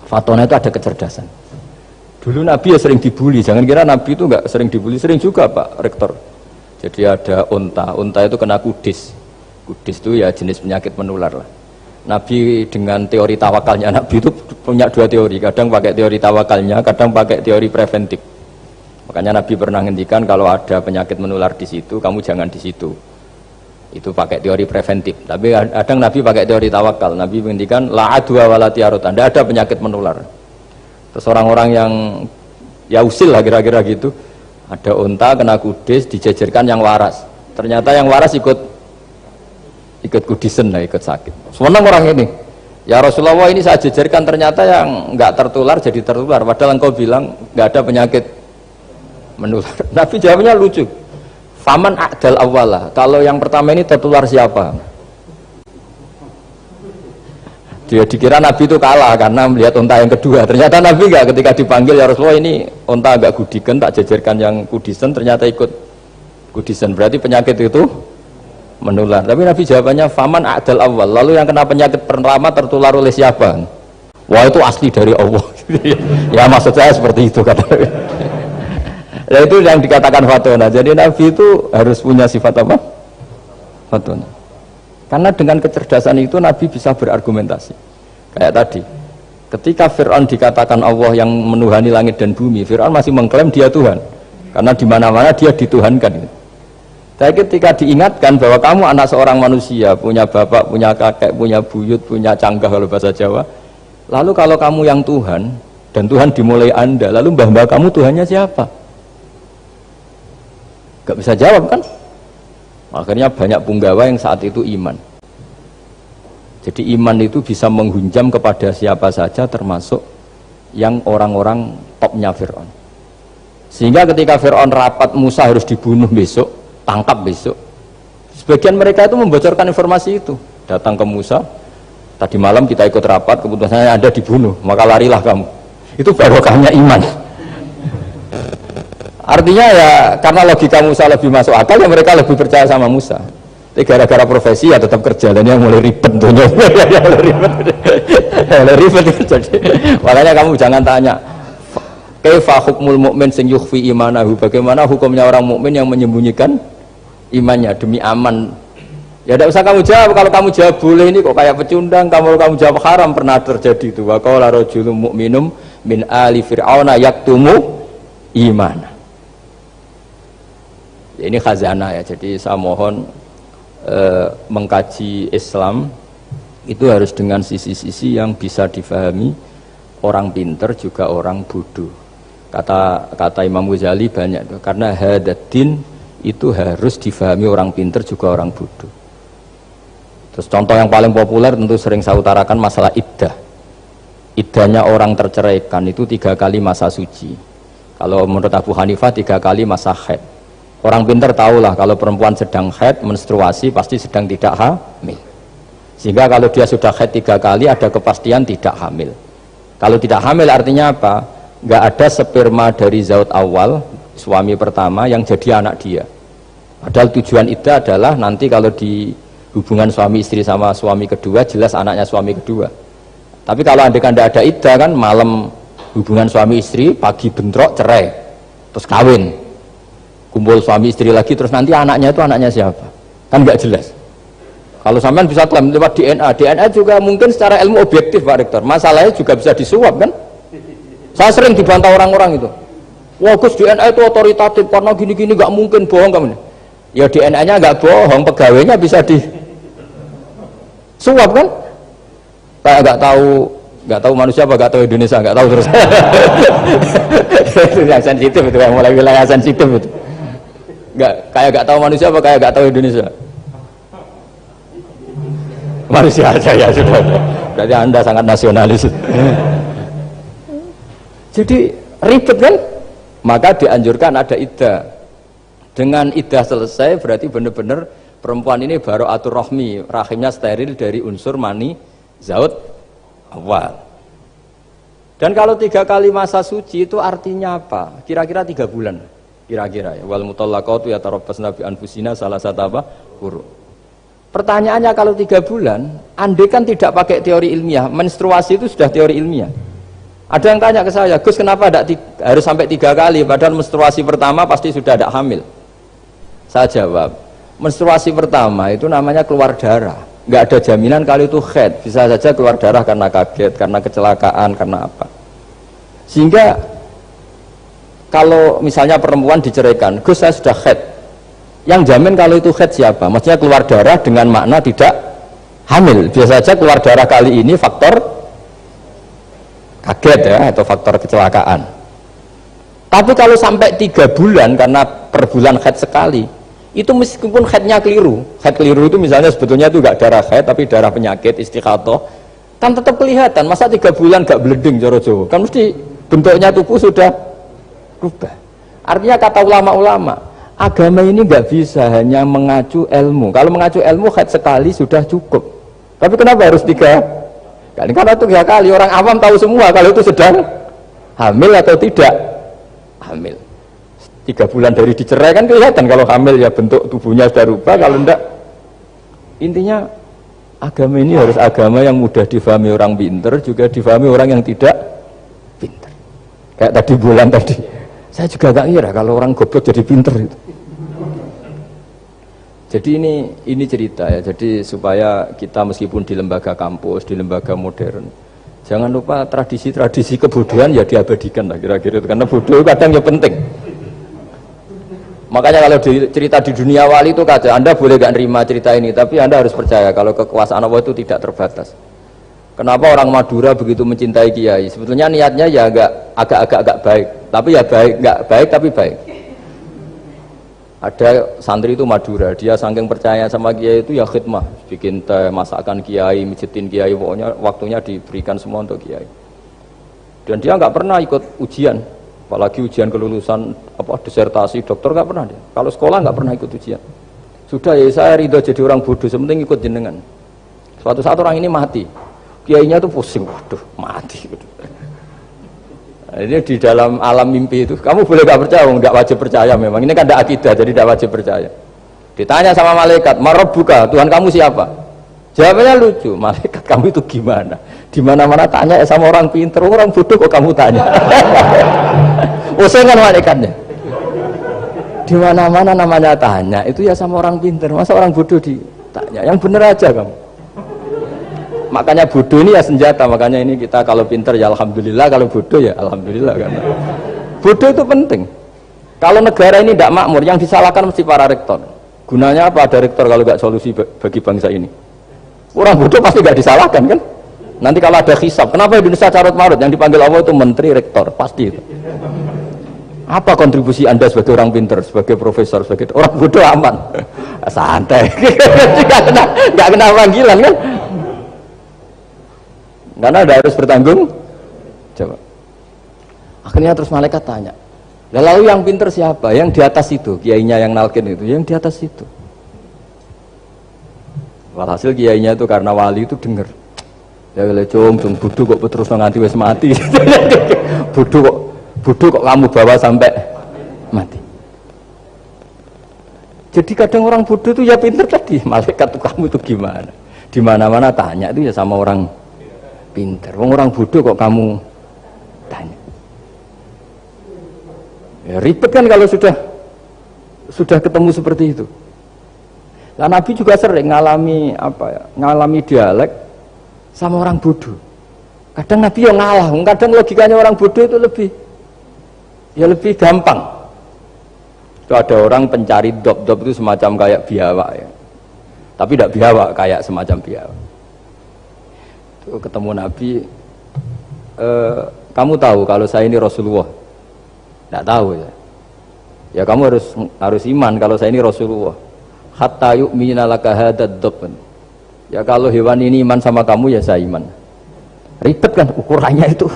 Fatona itu ada kecerdasan. Dulu Nabi ya sering dibully, jangan kira Nabi itu nggak sering dibully, sering juga Pak Rektor. Jadi ada unta itu kena kudis. Kudis itu ya jenis penyakit menular lah. Nabi dengan teori tawakalnya, Nabi itu punya dua teori, kadang pakai teori tawakalnya, kadang pakai teori preventif. Makanya Nabi pernah ngendikan kalau ada penyakit menular di situ, kamu jangan di situ. Itu pakai teori preventif. Tapi kadang Nabi pakai teori tawakal. Nabi menghentikan la adwa wala tiarota. Tidak ada penyakit menular. Terus orang-orang yang ya usil lah kira-kira gitu. Ada unta kena kudis dijejerkan yang waras. Ternyata yang waras ikut kudisen lah, ikut sakit. Senang orang ini. Ya Rasulullah, ini saya jejerkan ternyata yang enggak tertular jadi tertular. Padahal engkau bilang enggak ada penyakit menular. Nabi jawabnya lucu. Faman a'dal awwalah. Kalau yang pertama ini tertular siapa? Dia dikira Nabi itu kalah karena melihat unta yang kedua. Ternyata Nabi enggak, ketika dipanggil ya Rasulullah ini unta agak gudikan, tak jejerkan yang kudisen, ternyata ikut kudisen. Berarti penyakit itu menular. Tapi Nabi jawabannya faman a'dal awwal. Lalu yang kena penyakit pertama tertular oleh siapa? Wah, itu asli dari Allah. Ya maksud saya seperti itu kata. Ya itu yang dikatakan fatona. Jadi Nabi itu harus punya sifat apa? Fatona. Karena dengan kecerdasan itu Nabi bisa berargumentasi. Kayak tadi, ketika Fir'aun dikatakan Allah yang menuhani langit dan bumi, Fir'aun masih mengklaim dia Tuhan. Karena di mana-mana dia dituhankan. Tapi ketika diingatkan bahwa kamu anak seorang manusia, punya bapak, punya kakek, punya buyut, punya canggah kalau bahasa Jawa. Lalu kalau kamu yang Tuhan dan Tuhan dimulai Anda, lalu mbah-mbah kamu Tuhannya siapa? Gak bisa jawab kan? Akhirnya banyak punggawa yang saat itu iman. Jadi iman itu bisa menghunjam kepada siapa saja, termasuk yang orang-orang topnya Fir'aun. Sehingga ketika Fir'aun rapat Musa harus dibunuh besok, tangkap besok, sebagian mereka itu membocorkan informasi itu. Datang ke Musa, tadi malam kita ikut rapat, keputusannya Anda dibunuh, maka larilah kamu. Itu barokahnya iman. Artinya ya karena logika Musa lebih masuk akal, ya mereka lebih percaya sama Musa. Tapi gara-gara profesi ya tetap kerja, dan yang mulai ribet tuh. Mulai ribet jadi. Makanya kamu jangan tanya kaifa hukmul mukmin sing yukhfi imanahu, bagaimana hukumnya orang mukmin yang menyembunyikan imannya demi aman. Ya tidak usah kamu jawab. Kalau kamu jawab boleh ini kok kayak pecundang. Kamu jawab haram, pernah terjadi itu. Wa qala rajulun mu'minum min ali fir'auna yaktumu imana. Ya, ini khazanah ya, jadi saya mohon mengkaji Islam itu harus dengan sisi-sisi yang bisa difahami orang pinter juga orang bodoh. Kata Imam Ghazali banyak itu, karena hadatin itu harus difahami orang pinter juga orang bodoh. Terus contoh yang paling populer tentu sering saya utarakan masalah iddah. Iddahnya orang terceraikan itu 3 kali masa suci. Kalau menurut Abu Hanifah 3 kali masa haid. Orang pintar tahulah kalau perempuan sedang haid, menstruasi pasti sedang tidak hamil. Sehingga kalau dia sudah haid 3 kali ada kepastian tidak hamil. Kalau tidak hamil artinya apa? Nggak ada sperma dari zaut awal, suami pertama yang jadi anak dia. Padahal tujuan iddah adalah nanti kalau di hubungan suami istri sama suami kedua, jelas anaknya suami kedua. Tapi kalau andai kan tidak ada iddah kan, malam hubungan suami istri, pagi bentrok cerai, terus kawin. Kumpul suami istri lagi, terus nanti anaknya itu anaknya siapa? Kan nggak jelas. Kalau sampean bisa klaim lewat DNA juga mungkin secara ilmu objektif Pak Rektor. Masalahnya juga bisa disuap kan? Saya sering dibantah orang-orang itu. Wah Gus, DNA itu otoritatif karena gini-gini, nggak mungkin, bohong kamu. Ya DNA-nya nggak bohong, pegawainya bisa disuap kan? Kayak nggak tahu manusia apa nggak tahu Indonesia, nggak tahu terus. Itu yang sensitif itu, yang mulai wilayah sensitif itu. Nggak tahu manusia apa kayak nggak tahu Indonesia? Manusia aja ya sudah. Berarti Anda sangat nasionalis. Jadi ribet kan? Maka dianjurkan ada iddah. Dengan iddah selesai berarti benar-benar perempuan ini baru atur rahmi, rahimnya steril dari unsur mani zaut awal. Dan kalau 3 kali masa suci itu artinya apa? Kira-kira 3 bulan. Kira-kira ya. Wal mutallaqatu yatarabbasna bi anfusina salah satu apa? Huruf. Pertanyaannya kalau 3 bulan, andai kan tidak pakai teori ilmiah, menstruasi itu sudah teori ilmiah. Ada yang tanya ke saya, Gus kenapa harus sampai 3 kali, padahal menstruasi pertama pasti sudah ada hamil. Saya jawab, menstruasi pertama itu namanya keluar darah. nggak ada jaminan kalau itu haid, bisa saja keluar darah karena kaget, karena kecelakaan, karena apa. Sehingga kalau misalnya perempuan diceraikan, Gus saya sudah haid, yang jamin kalau itu haid siapa? Maksudnya keluar darah dengan makna tidak hamil. Biasa saja keluar darah kali ini faktor kaget ya, atau faktor kecelakaan. Tapi kalau sampai 3 bulan, karena per bulan haid sekali, itu meskipun haidnya keliru, haid keliru itu misalnya sebetulnya itu enggak darah haid tapi darah penyakit istikhadah, kan tetap kelihatan. Masa 3 bulan enggak bleeding cara Jawa, kan mesti bentuknya tubuh sudah berubah. Artinya kata ulama-ulama, agama ini enggak bisa hanya mengacu ilmu. Kalau mengacu ilmu haid sekali sudah cukup, tapi kenapa harus 3 kali? Karena itu 3 kali, orang awam tahu semua kalau itu sedang hamil atau tidak hamil. 3 bulan dari dicerai kan kelihatan kalau hamil, ya bentuk tubuhnya sudah rubah. Kalau enggak, intinya agama ini harus agama yang mudah difahami orang pinter, juga difahami orang yang tidak pinter. Kayak tadi bulan tadi, saya juga gak ngira kalau orang goblok jadi pinter itu. Jadi ini cerita ya, jadi supaya kita meskipun di lembaga kampus, di lembaga modern, jangan lupa tradisi-tradisi kebodohan ya diabadikan lah kira-kira itu, karena bodoh kadang ya penting. Makanya kalau cerita di dunia wali itu kata, Anda boleh gak nerima cerita ini, tapi Anda harus percaya kalau kekuasaan Allah itu tidak terbatas. Kenapa orang Madura begitu mencintai kiai? Sebetulnya niatnya ya agak baik, tapi ya nggak baik tapi baik. Ada santri itu Madura, dia saking percaya sama kiai itu ya khidmah, bikin teh, masakan kiai, mijitin kiai, pokoknya waktunya diberikan semua untuk kiai. Dan dia nggak pernah ikut ujian, apalagi ujian kelulusan disertasi dokter nggak pernah dia. Kalau sekolah nggak pernah ikut ujian. Sudah ya saya ridho jadi orang bodoh, sementing ikut jenengan. Suatu saat orang ini mati, kiainya tuh pusing, waduh mati. Nah, ini di dalam alam mimpi itu, kamu boleh gak percaya, nggak wajib percaya memang. Ini kan ada akidah, jadi tidak wajib percaya. Ditanya sama malaikat, Marabbuka, Tuhan kamu siapa? Jawabannya lucu, malaikat kamu itu gimana? Di mana-mana tanya ya sama orang pinter, orang bodoh kok kamu tanya? Pusing kan malaikatnya. Di mana-mana namanya tanya, itu ya sama orang pinter, masa orang bodoh ditanya? Yang bener aja kamu. Makanya bodoh ini ya senjata, makanya ini kita kalau pinter ya alhamdulillah, kalau bodoh ya alhamdulillah. Karena bodoh itu penting. Kalau negara ini tidak makmur, yang disalahkan mesti para rektor. Gunanya apa ada rektor kalau nggak solusi bagi bangsa ini? Orang bodoh pasti nggak disalahkan kan? Nanti kalau ada hisab, kenapa Indonesia carut marut? Yang dipanggil Allah itu menteri, rektor, pasti itu. Apa kontribusi Anda sebagai orang pinter, sebagai profesor, sebagai orang bodoh aman? Santai, nggak kena panggilan kan? Karena ada harus bertanggung jawab. Akhirnya terus malaikat tanya, lalu yang pinter siapa? Yang di atas itu, kiainya yang nalkin itu, yang di atas itu. Walhasil kiainya itu karena wali itu denger, ya cung bodoh kok terus nganti wis mati. bodoh kok kamu bawa sampai mati. Jadi kadang orang bodoh itu ya pinter tadi, malaikat tuh kamu tuh gimana? Di mana-mana tanya itu ya sama orang pinter. Orang bodoh kok kamu tanya? Ya ribet kan kalau sudah ketemu seperti itu. Nah, Nabi juga sering ngalami dialek sama orang bodoh. Kadang Nabi yang ngalah, kadang logikanya orang bodoh itu lebih gampang. Itu ada orang pencari dop itu semacam kayak biawak ya. Tapi tidak biawak, kayak semacam biawak. Itu ketemu Nabi, kamu tahu kalau saya ini Rasulullah? Tidak tahu ya. Ya kamu harus iman kalau saya ini Rasulullah. Hatta yu'mina laka hadad dab. Ya kalau hewan ini iman sama kamu ya saya iman. Ribet kan ukurannya itu.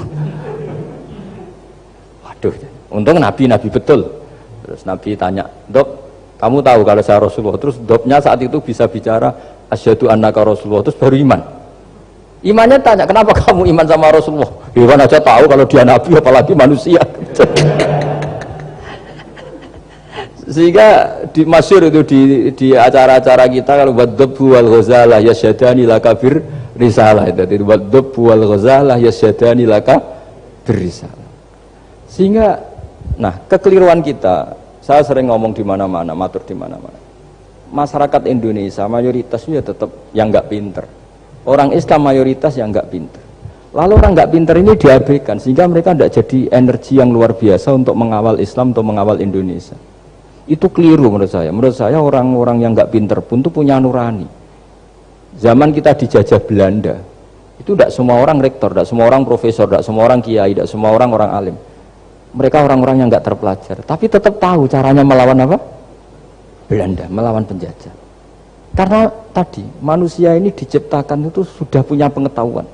Waduh, untung Nabi betul. Terus Nabi tanya, Dok, kamu tahu kalau saya Rasulullah? Terus Dobnya saat itu bisa bicara, asyhadu annaka Rasulullah, terus baru iman. Imannya tanya, kenapa kamu iman sama Rasulullah? Hewan aja tahu kalau dia Nabi, apalagi manusia. Sehingga di masyhur itu di acara-acara kita, kalau wadzabu wal ghazalah yasyadani laka bir risalah, itu wadzabu wal ghazalah yasyadani laka bir risalah. Sehingga nah kekeliruan kita, saya sering ngomong di mana-mana, matur di mana-mana. masyarakat Indonesia mayoritasnya tetap yang nggak pinter. Orang Islam mayoritas yang nggak pinter. Lalu orang nggak pinter ini diabaikan sehingga mereka tidak jadi energi yang luar biasa untuk mengawal Islam atau mengawal Indonesia. Itu keliru menurut saya. Menurut saya orang-orang yang nggak pinter pun tuh punya nurani. Zaman kita dijajah Belanda, itu tidak semua orang rektor, tidak semua orang profesor, tidak semua orang kiai, tidak semua orang alim. Mereka orang-orang yang nggak terpelajar, tapi tetap tahu caranya melawan apa? Belanda, melawan penjajah. Karena tadi manusia ini diciptakan itu sudah punya pengetahuan.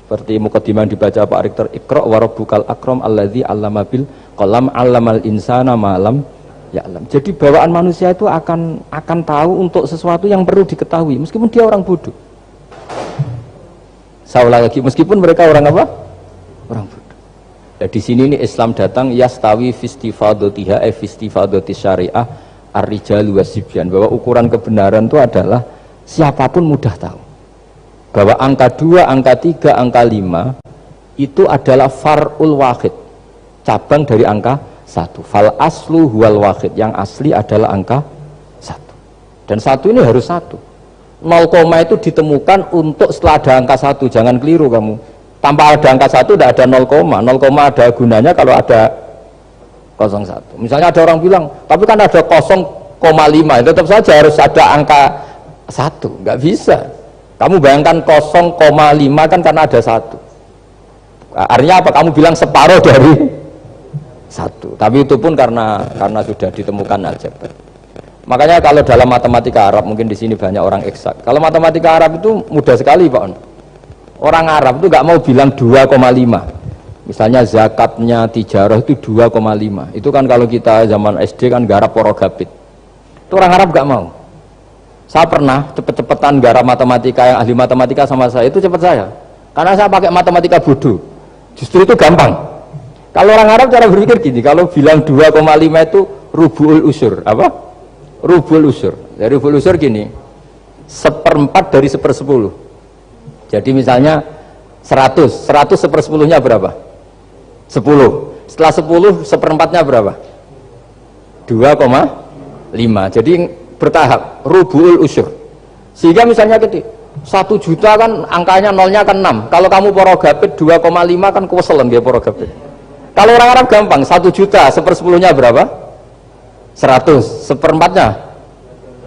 Seperti mukadimah yang dibaca Pak Rektor, Iqra wa rabbukal akram alladzi 'allama bil qalam 'allamal insana ma lam ya'lam. Jadi bawaan manusia itu akan tahu untuk sesuatu yang perlu diketahui meskipun dia orang bodoh. Saya ulang lagi, meskipun mereka orang apa? Orang bodoh. Nah, di sini ini Islam datang yastawi fistifadatiha fistifadati syariah ar-rijalu wasibyan, bahwa ukuran kebenaran itu adalah siapapun mudah tahu. Bahwa angka 2, angka 3, angka 5 itu adalah far'ul wahid, cabang dari angka 1. Fal aslu huwal wahid, yang asli adalah angka 1. Dan 1 ini harus 1. 0, itu ditemukan untuk setelah ada angka 1, jangan keliru kamu. Tanpa ada angka 1 tidak ada 0, 0 ada gunanya kalau ada 01. Misalnya ada orang bilang, tapi kan ada 0,5, tetap saja harus ada angka 1, nggak bisa. Kamu bayangkan 0,5 kan karena ada 1. Artinya apa? Kamu bilang separuh dari 1. Tapi itu pun karena sudah ditemukan aljabar. Makanya kalau dalam matematika Arab, mungkin di sini banyak orang eksak. Kalau matematika Arab itu mudah sekali, Pak. Orang Arab itu nggak mau bilang 2,5. Misalnya zakatnya tijarah itu 2,5. Itu kan kalau kita zaman SD kan garap porogabit. Itu orang Arab nggak mau. Saya pernah cepet-cepetan garap matematika, yang ahli matematika sama saya itu cepet saya. Karena saya pakai matematika bodoh. Justru itu gampang. Kalau orang Arab cara berpikir gini, kalau bilang 2,5 itu rubu'ul usur. Apa? Rubu'ul usur. Dari rubu'ul usur gini, 1/4 dari 1/10. Jadi misalnya 100 1/10-nya berapa? 10. Setelah 10 1/4-nya berapa? 2,5. Jadi bertahap, rubu'ul usur. Sehingga misalnya gede, 1 juta kan angkanya nolnya kan 6. Kalau kamu porogabit 2,5 kan kuweselen dia porogabit. Kalau orang Arab gampang, 1 juta 1/10-nya berapa? 100. 1/4-nya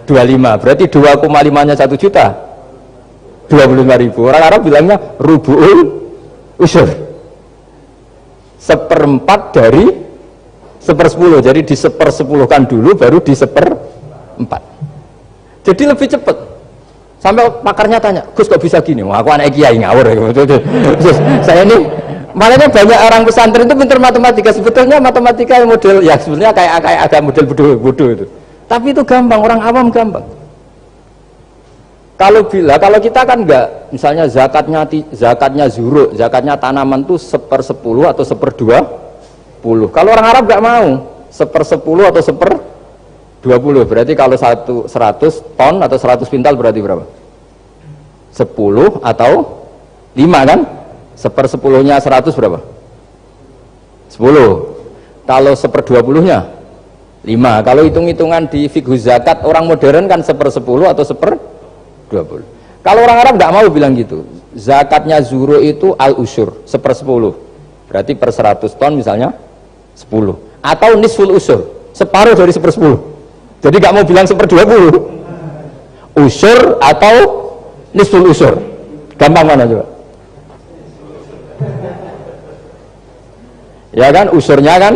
25. Berarti 2,5-nya 1 juta 25.000. Orang Arab bilangnya rubu'ul usur. 1/4 dari 1/10. Jadi di 1/10-kan dulu baru di 1/4. Jadi lebih cepat. Sampai pakarnya tanya, Gus kok bisa gini? Wah, aku anak kiai ngawur. Saya ini, makanya banyak orang pesantren itu pintar matematika. Sebetulnya matematika yang model, ya sebenarnya kayak agak model bodoh itu. Tapi itu gampang, orang awam gampang. Kalau kita kan enggak, misalnya zakatnya zuru, zakatnya tanaman itu 1/10 atau 1/20. Kalau orang Arab enggak mau 1/10 atau 1/20. Berarti kalau 100 ton atau 100 pintal berarti berapa? 10 atau 5 kan? 1/10-nya 100 berapa? 10. Kalau 1/20-nya 5. Kalau hitung-hitungan di fikih zakat orang modern kan 1/10 atau 1/20. Kalau orang Arab nggak mau bilang gitu. Zakatnya zuru itu al-usur 1/10. Berarti per 100 ton misalnya 10. Atau nisful usur, separuh dari 1/10. Jadi nggak mau bilang 1/20. Usur atau nisful usur. Gampang mana coba? Ya kan, usurnya kan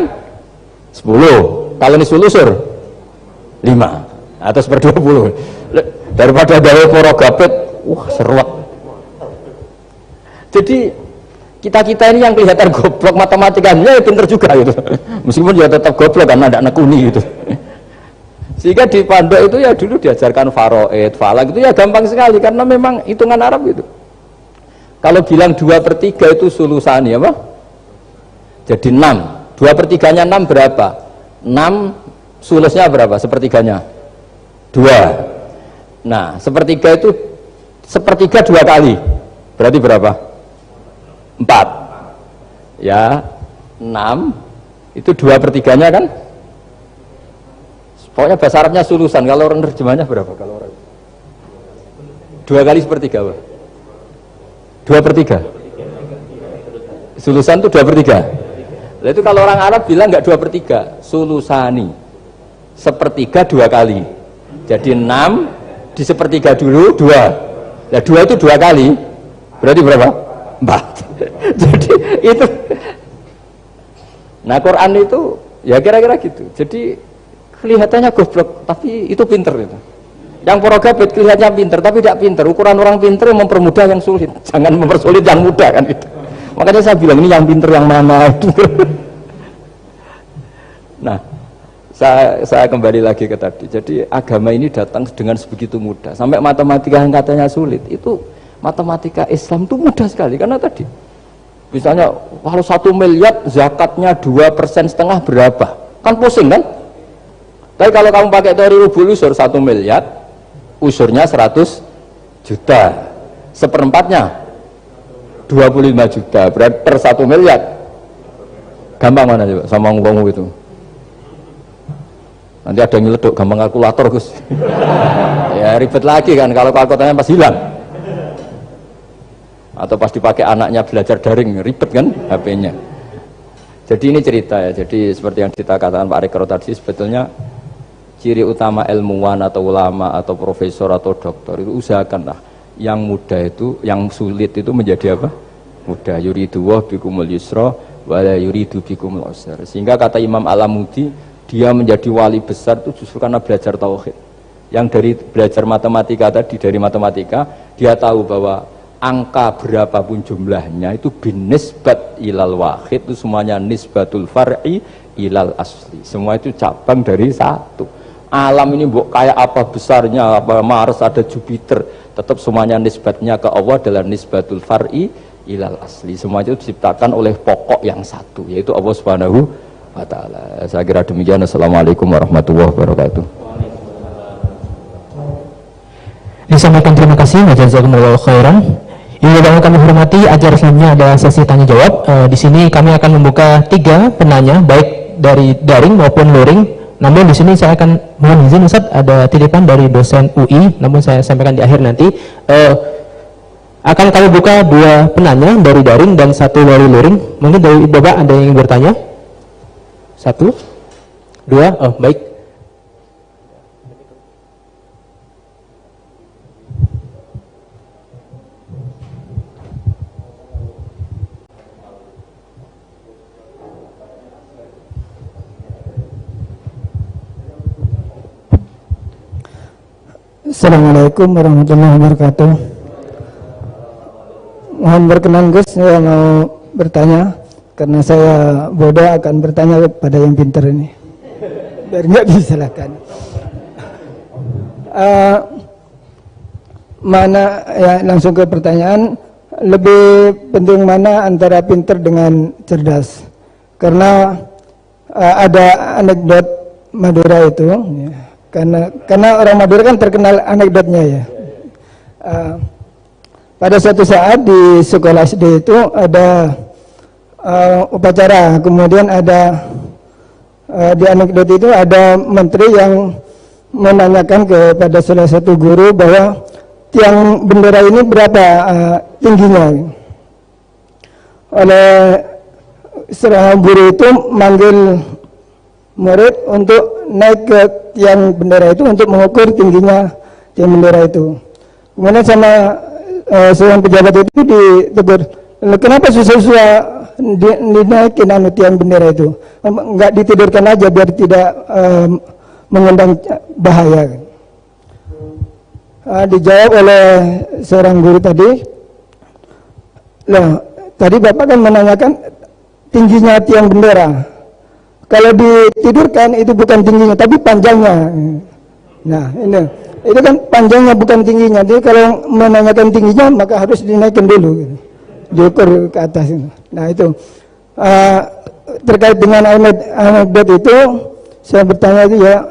10. Kalau nisful usur 5 atau 1/20. Daripada gawe porogabit, wah seruat. Jadi kita ini yang kelihatan goblok matematikanya ya pinter juga gitu. Meskipun ya tetap goblok karena ada nekuni gitu. Sehingga di pondok itu ya dulu diajarkan faraid, falak itu ya gampang sekali karena memang hitungan Arab itu. Kalau bilang 2/3 itu sulusani apa? Jadi 6. 2/3-nya 6 berapa? 6 sulusnya berapa? Sepertiganya 2. Nah, sepertiga itu sepertiga 2 kali. Berarti berapa? 4. Ya, 6 itu 2/3-nya kan Pokoknya bahasa Arabnya sulusan. Kalau orang terjemahnya berapa? Kalau orang 2 kali sepertiga, Pak. 2/3. Sulusan itu 2/3. Nah, itu kalau orang Arab bilang nggak 2/3, sulusani. Sepertiga 2 kali. Jadi 6 di sepertiga dulu 2. Nah 2 itu 2 kali. Berarti berapa? 4. Jadi itu. Nah Quran itu ya kira-kira gitu. Jadi kelihatannya goblok, tapi itu pinter itu. Yang porogabit kelihatannya pinter, tapi tidak pinter. Ukuran orang pinter yang mempermudah yang sulit. Jangan mempersulit yang mudah kan itu. Makanya saya bilang ini yang pinter yang mana. Nah, saya kembali lagi ke tadi. Jadi agama ini datang dengan sebegitu mudah. Sampai matematika yang katanya sulit, itu matematika Islam itu mudah sekali. Karena tadi, misalnya kalau 1 miliar zakatnya 2,5% berapa? Kan pusing kan? Tapi kalau kamu pakai teori rubul usur 1 miliar, usurnya 100 juta. Seperempatnya 25 juta. Berarti per 1 miliar. Gampang mana coba sama ngomong itu? Nanti ada yang nyeleduk gampang kalkulator Gus. Ya ribet lagi kan kalau kalkulatornya pas hilang. Atau pas dipakai anaknya belajar daring, ribet kan HP-nya. Jadi ini cerita ya. Jadi seperti yang kita katakan Pak Rekro tadi, sebetulnya ciri utama ilmuwan atau ulama atau profesor atau doktor itu usahakanlah yang mudah itu, yang sulit itu menjadi apa? Mudah. Yuridu wa bikumul yusra wa la yuridu bikumul usra. Sehingga kata Imam Alamudi, dia menjadi wali besar itu justru karena belajar tauhid. Yang dari belajar matematika tadi, dari matematika dia tahu bahwa angka berapapun jumlahnya itu binisbat ilal wahid, itu semuanya nisbatul far'i ilal asli. Semua itu cabang dari satu. Alam ini kayak apa besarnya, apa Mars, ada Jupiter, tetap semuanya nisbatnya ke Allah adalah nisbatul far'i ilal asli. Semua itu diciptakan oleh pokok yang satu, yaitu Allah Subhanahu wa ta'ala. Saya kira demikian. Assalamualaikum warahmatullahi wabarakatuh. Disampaikan terima kasih, jazakumullahu khairan. Yang kami hormati, acara selanjutnya adalah sesi tanya jawab. Di sini kami akan membuka 3 penanya, baik dari daring maupun luring. Namun di sini saya akan mohon izin Ustaz, ada titipan dari dosen UI, namun saya sampaikan di akhir nanti. Akan kami buka 2 penanya dari daring dan 1 dari luring. Mungkin dari Bapak ada yang ingin bertanya? 1, 2, oh baik. Assalamualaikum warahmatullahi wabarakatuh. Mohon berkenan Gus, saya mau bertanya karena saya bodoh akan bertanya kepada yang pintar ini biar nggak disalahkan. Mana ya, langsung ke pertanyaan, lebih penting mana antara pintar dengan cerdas? Karena ada anekdot Madura itu ya. Karena orang Madura kan terkenal anekdotnya ya. Pada suatu saat di sekolah SD itu ada upacara, kemudian ada di anekdot itu ada menteri yang menanyakan kepada salah satu guru bahwa tiang bendera ini berapa tingginya. Oleh seorang guru itu manggil murid untuk naik ke tiang bendera itu untuk mengukur tingginya tiang bendera itu. Kemudian sama seorang pejabat itu ditegur, kenapa susah-susah dinaikin tiang bendera itu? Enggak ditidurkan aja biar tidak mengundang bahaya. Dijawab oleh seorang guru tadi, loh tadi Bapak kan menanyakan tingginya tiang bendera. Kalau ditidurkan itu bukan tingginya, tapi panjangnya. Nah, itu kan panjangnya bukan tingginya. Jadi kalau menanyakan tingginya maka harus dinaikkan dulu, diukur ke atas. Nah itu terkait dengan anekdot itu, saya bertanya itu ya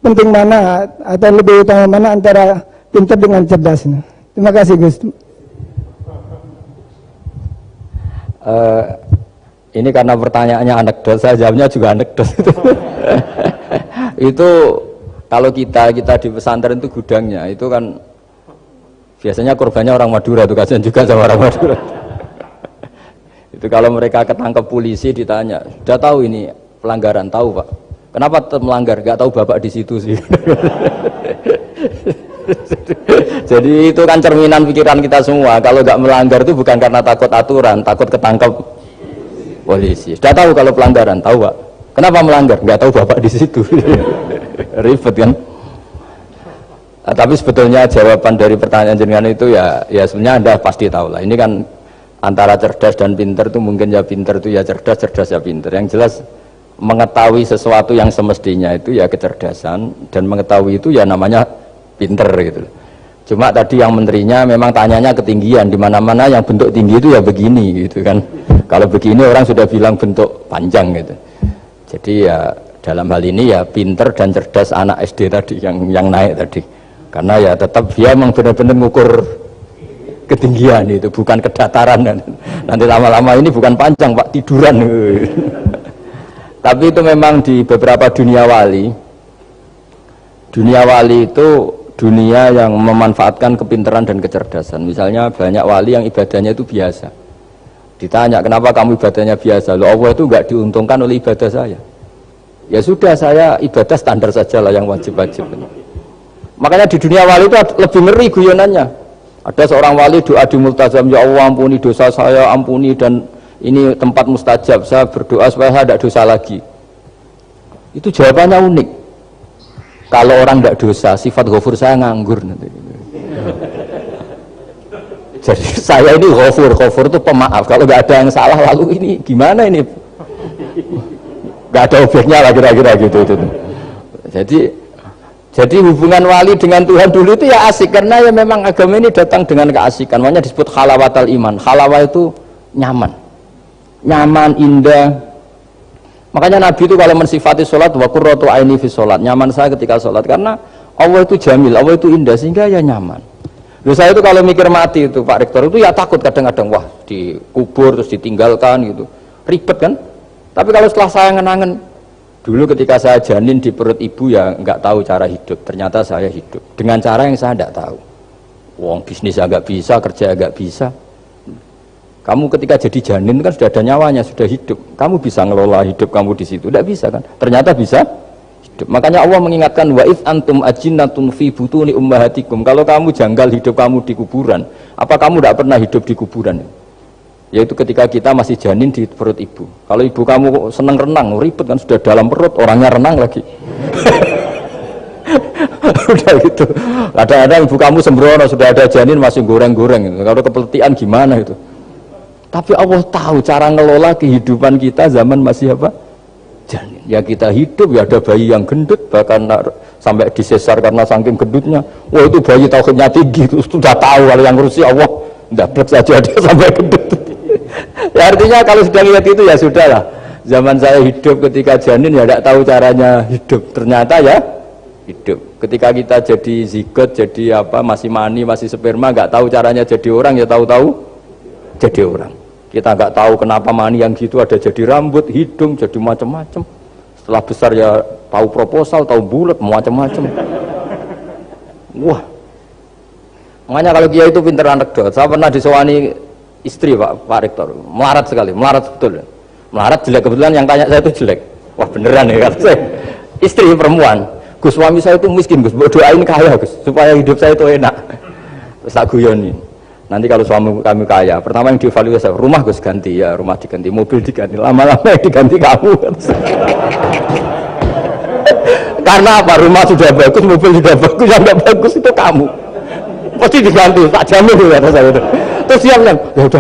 penting mana atau lebih utama mana antara pintar dengan cerdas. Terima kasih Gus. Ini karena pertanyaannya anekdot, saya jawabnya juga anekdot. Itu Kalau kita di pesantren itu gudangnya, itu kan biasanya korbannya orang Madura, tuh kasihan juga sama orang Madura. Itu kalau mereka ketangkep polisi ditanya, sudah tahu ini pelanggaran, tahu Pak? Kenapa tetap melanggar? Gak tahu Bapak di situ sih. Jadi itu kan cerminan pikiran kita semua. Kalau nggak melanggar itu bukan karena takut aturan, takut ketangkep polisi. Sudah tahu kalau pelanggaran, tahu Pak? Kenapa melanggar? Nggak tahu Bapak di situ. Ribet kan? Nah, tapi sebetulnya jawaban dari pertanyaan jenengan itu ya sebenarnya Anda pasti tahu lah. Ini kan antara cerdas dan pinter itu mungkin ya pinter itu ya cerdas, cerdas ya pinter. Yang jelas mengetahui sesuatu yang semestinya itu ya kecerdasan, dan mengetahui itu ya namanya pinter gitu. Cuma tadi yang menterinya memang tanyanya ketinggian, di mana-mana yang bentuk tinggi itu ya begini gitu kan. Kalau begini orang sudah bilang bentuk panjang gitu. Jadi ya dalam hal ini ya pinter dan cerdas anak SD tadi yang naik tadi. Karena ya tetap dia memang benar-benar mengukur ketinggian itu, bukan kedataran. Nanti lama-lama ini bukan panjang Pak, tiduran. Tapi itu memang di beberapa dunia wali itu dunia yang memanfaatkan kepintaran dan kecerdasan. Misalnya banyak wali yang ibadahnya itu biasa. Ditanya, kenapa kamu ibadahnya biasa? Loh, Allah itu enggak diuntungkan oleh ibadah saya. Ya sudah, saya ibadah standar saja lah yang wajib-wajib. Makanya di dunia wali itu lebih ngeri guyonannya. Ada seorang wali doa di multazam, ya Allah ampuni dosa saya, ampuni, dan ini tempat mustajab, saya berdoa supaya saya tidak dosa lagi. Itu jawabannya unik. Kalau orang tidak dosa, sifat ghafur saya nganggur nanti. Jadi saya ini ghafur itu pemaaf. Kalau nggak ada yang salah, lalu ini gimana ini? Nggak ada objeknya lah kira-kira gitu. Jadi hubungan wali dengan Tuhan dulu itu ya asik, karena ya memang agama ini datang dengan keasikan. Makanya disebut halawatal iman. Halawah itu nyaman, indah. Makanya Nabi itu kalau mensifati sholat, wa qurratu aini fi sholat, nyaman saya ketika sholat, karena Allah itu jamil, Allah itu indah, sehingga ya nyaman. Lalu saya itu kalau mikir mati itu Pak Rektor itu ya takut kadang-kadang, wah dikubur terus ditinggalkan gitu, ribet kan. Tapi kalau setelah saya ngenangen, dulu ketika saya janin di perut ibu ya nggak tahu cara hidup, ternyata saya hidup dengan cara yang saya nggak tahu. Wong bisnis agak bisa, kerja agak bisa. Kamu ketika jadi janin kan sudah ada nyawanya, sudah hidup. Kamu bisa ngelola hidup kamu di situ? Tidak bisa kan? Ternyata bisa hidup. Makanya Allah mengingatkan, wa id antum ajinnatun fi butuni ummahatikum. Kalau kamu janggal hidup kamu di kuburan, apa kamu tidak pernah hidup di kuburan? Yaitu ketika kita masih janin di perut ibu. Kalau ibu kamu senang renang, ribet kan, sudah dalam perut, orangnya renang lagi. Udah gitu. Kadang-kadang ibu kamu sembrono, sudah ada janin masih goreng-goreng. Kalau kepeletian gimana itu? Tapi Allah tahu cara ngelola kehidupan kita zaman masih apa? Janin. Ya kita hidup, ya ada bayi yang gendut, bahkan sampai disesar karena saking gendutnya. Wah itu bayi tauhidnya tinggi, sudah tahu kalau yang ngurusi Allah. Dapat saja dia sampai gendut. Ya artinya kalau sudah lihat itu ya sudahlah. Zaman saya hidup ketika janin ya tidak tahu caranya hidup. Ternyata ya hidup. Ketika kita jadi zigot, jadi apa, masih mani, masih sperma, nggak tahu caranya jadi orang, ya tahu-tahu jadi orang. Kita nggak tahu kenapa mani yang gitu ada jadi rambut, hidung, jadi macam-macam. Setelah besar ya tahu proposal, tahu bulat, macam-macam. Wah. Makanya kalau dia itu pinter anekdot. Saya pernah disewani istri Pak Rektor, melarat sekali, melarat betul. Melarat jelek, kebetulan yang tanya saya itu jelek. Wah beneran ya kata saya. Istri perempuan, Gus suami saya itu miskin Gus, doain kaya Gus, supaya hidup saya itu enak. Terus tak guyonin. Nanti kalau suami kami kaya, pertama yang dievaluasi rumah Gus ganti, ya rumah diganti, mobil diganti, lama-lama yang diganti kamu. Karena apa? Rumah sudah bagus, mobil sudah bagus, yang tidak bagus itu kamu. Pasti diganti, tak jamin kata saya. Terus dia bilang, ya udah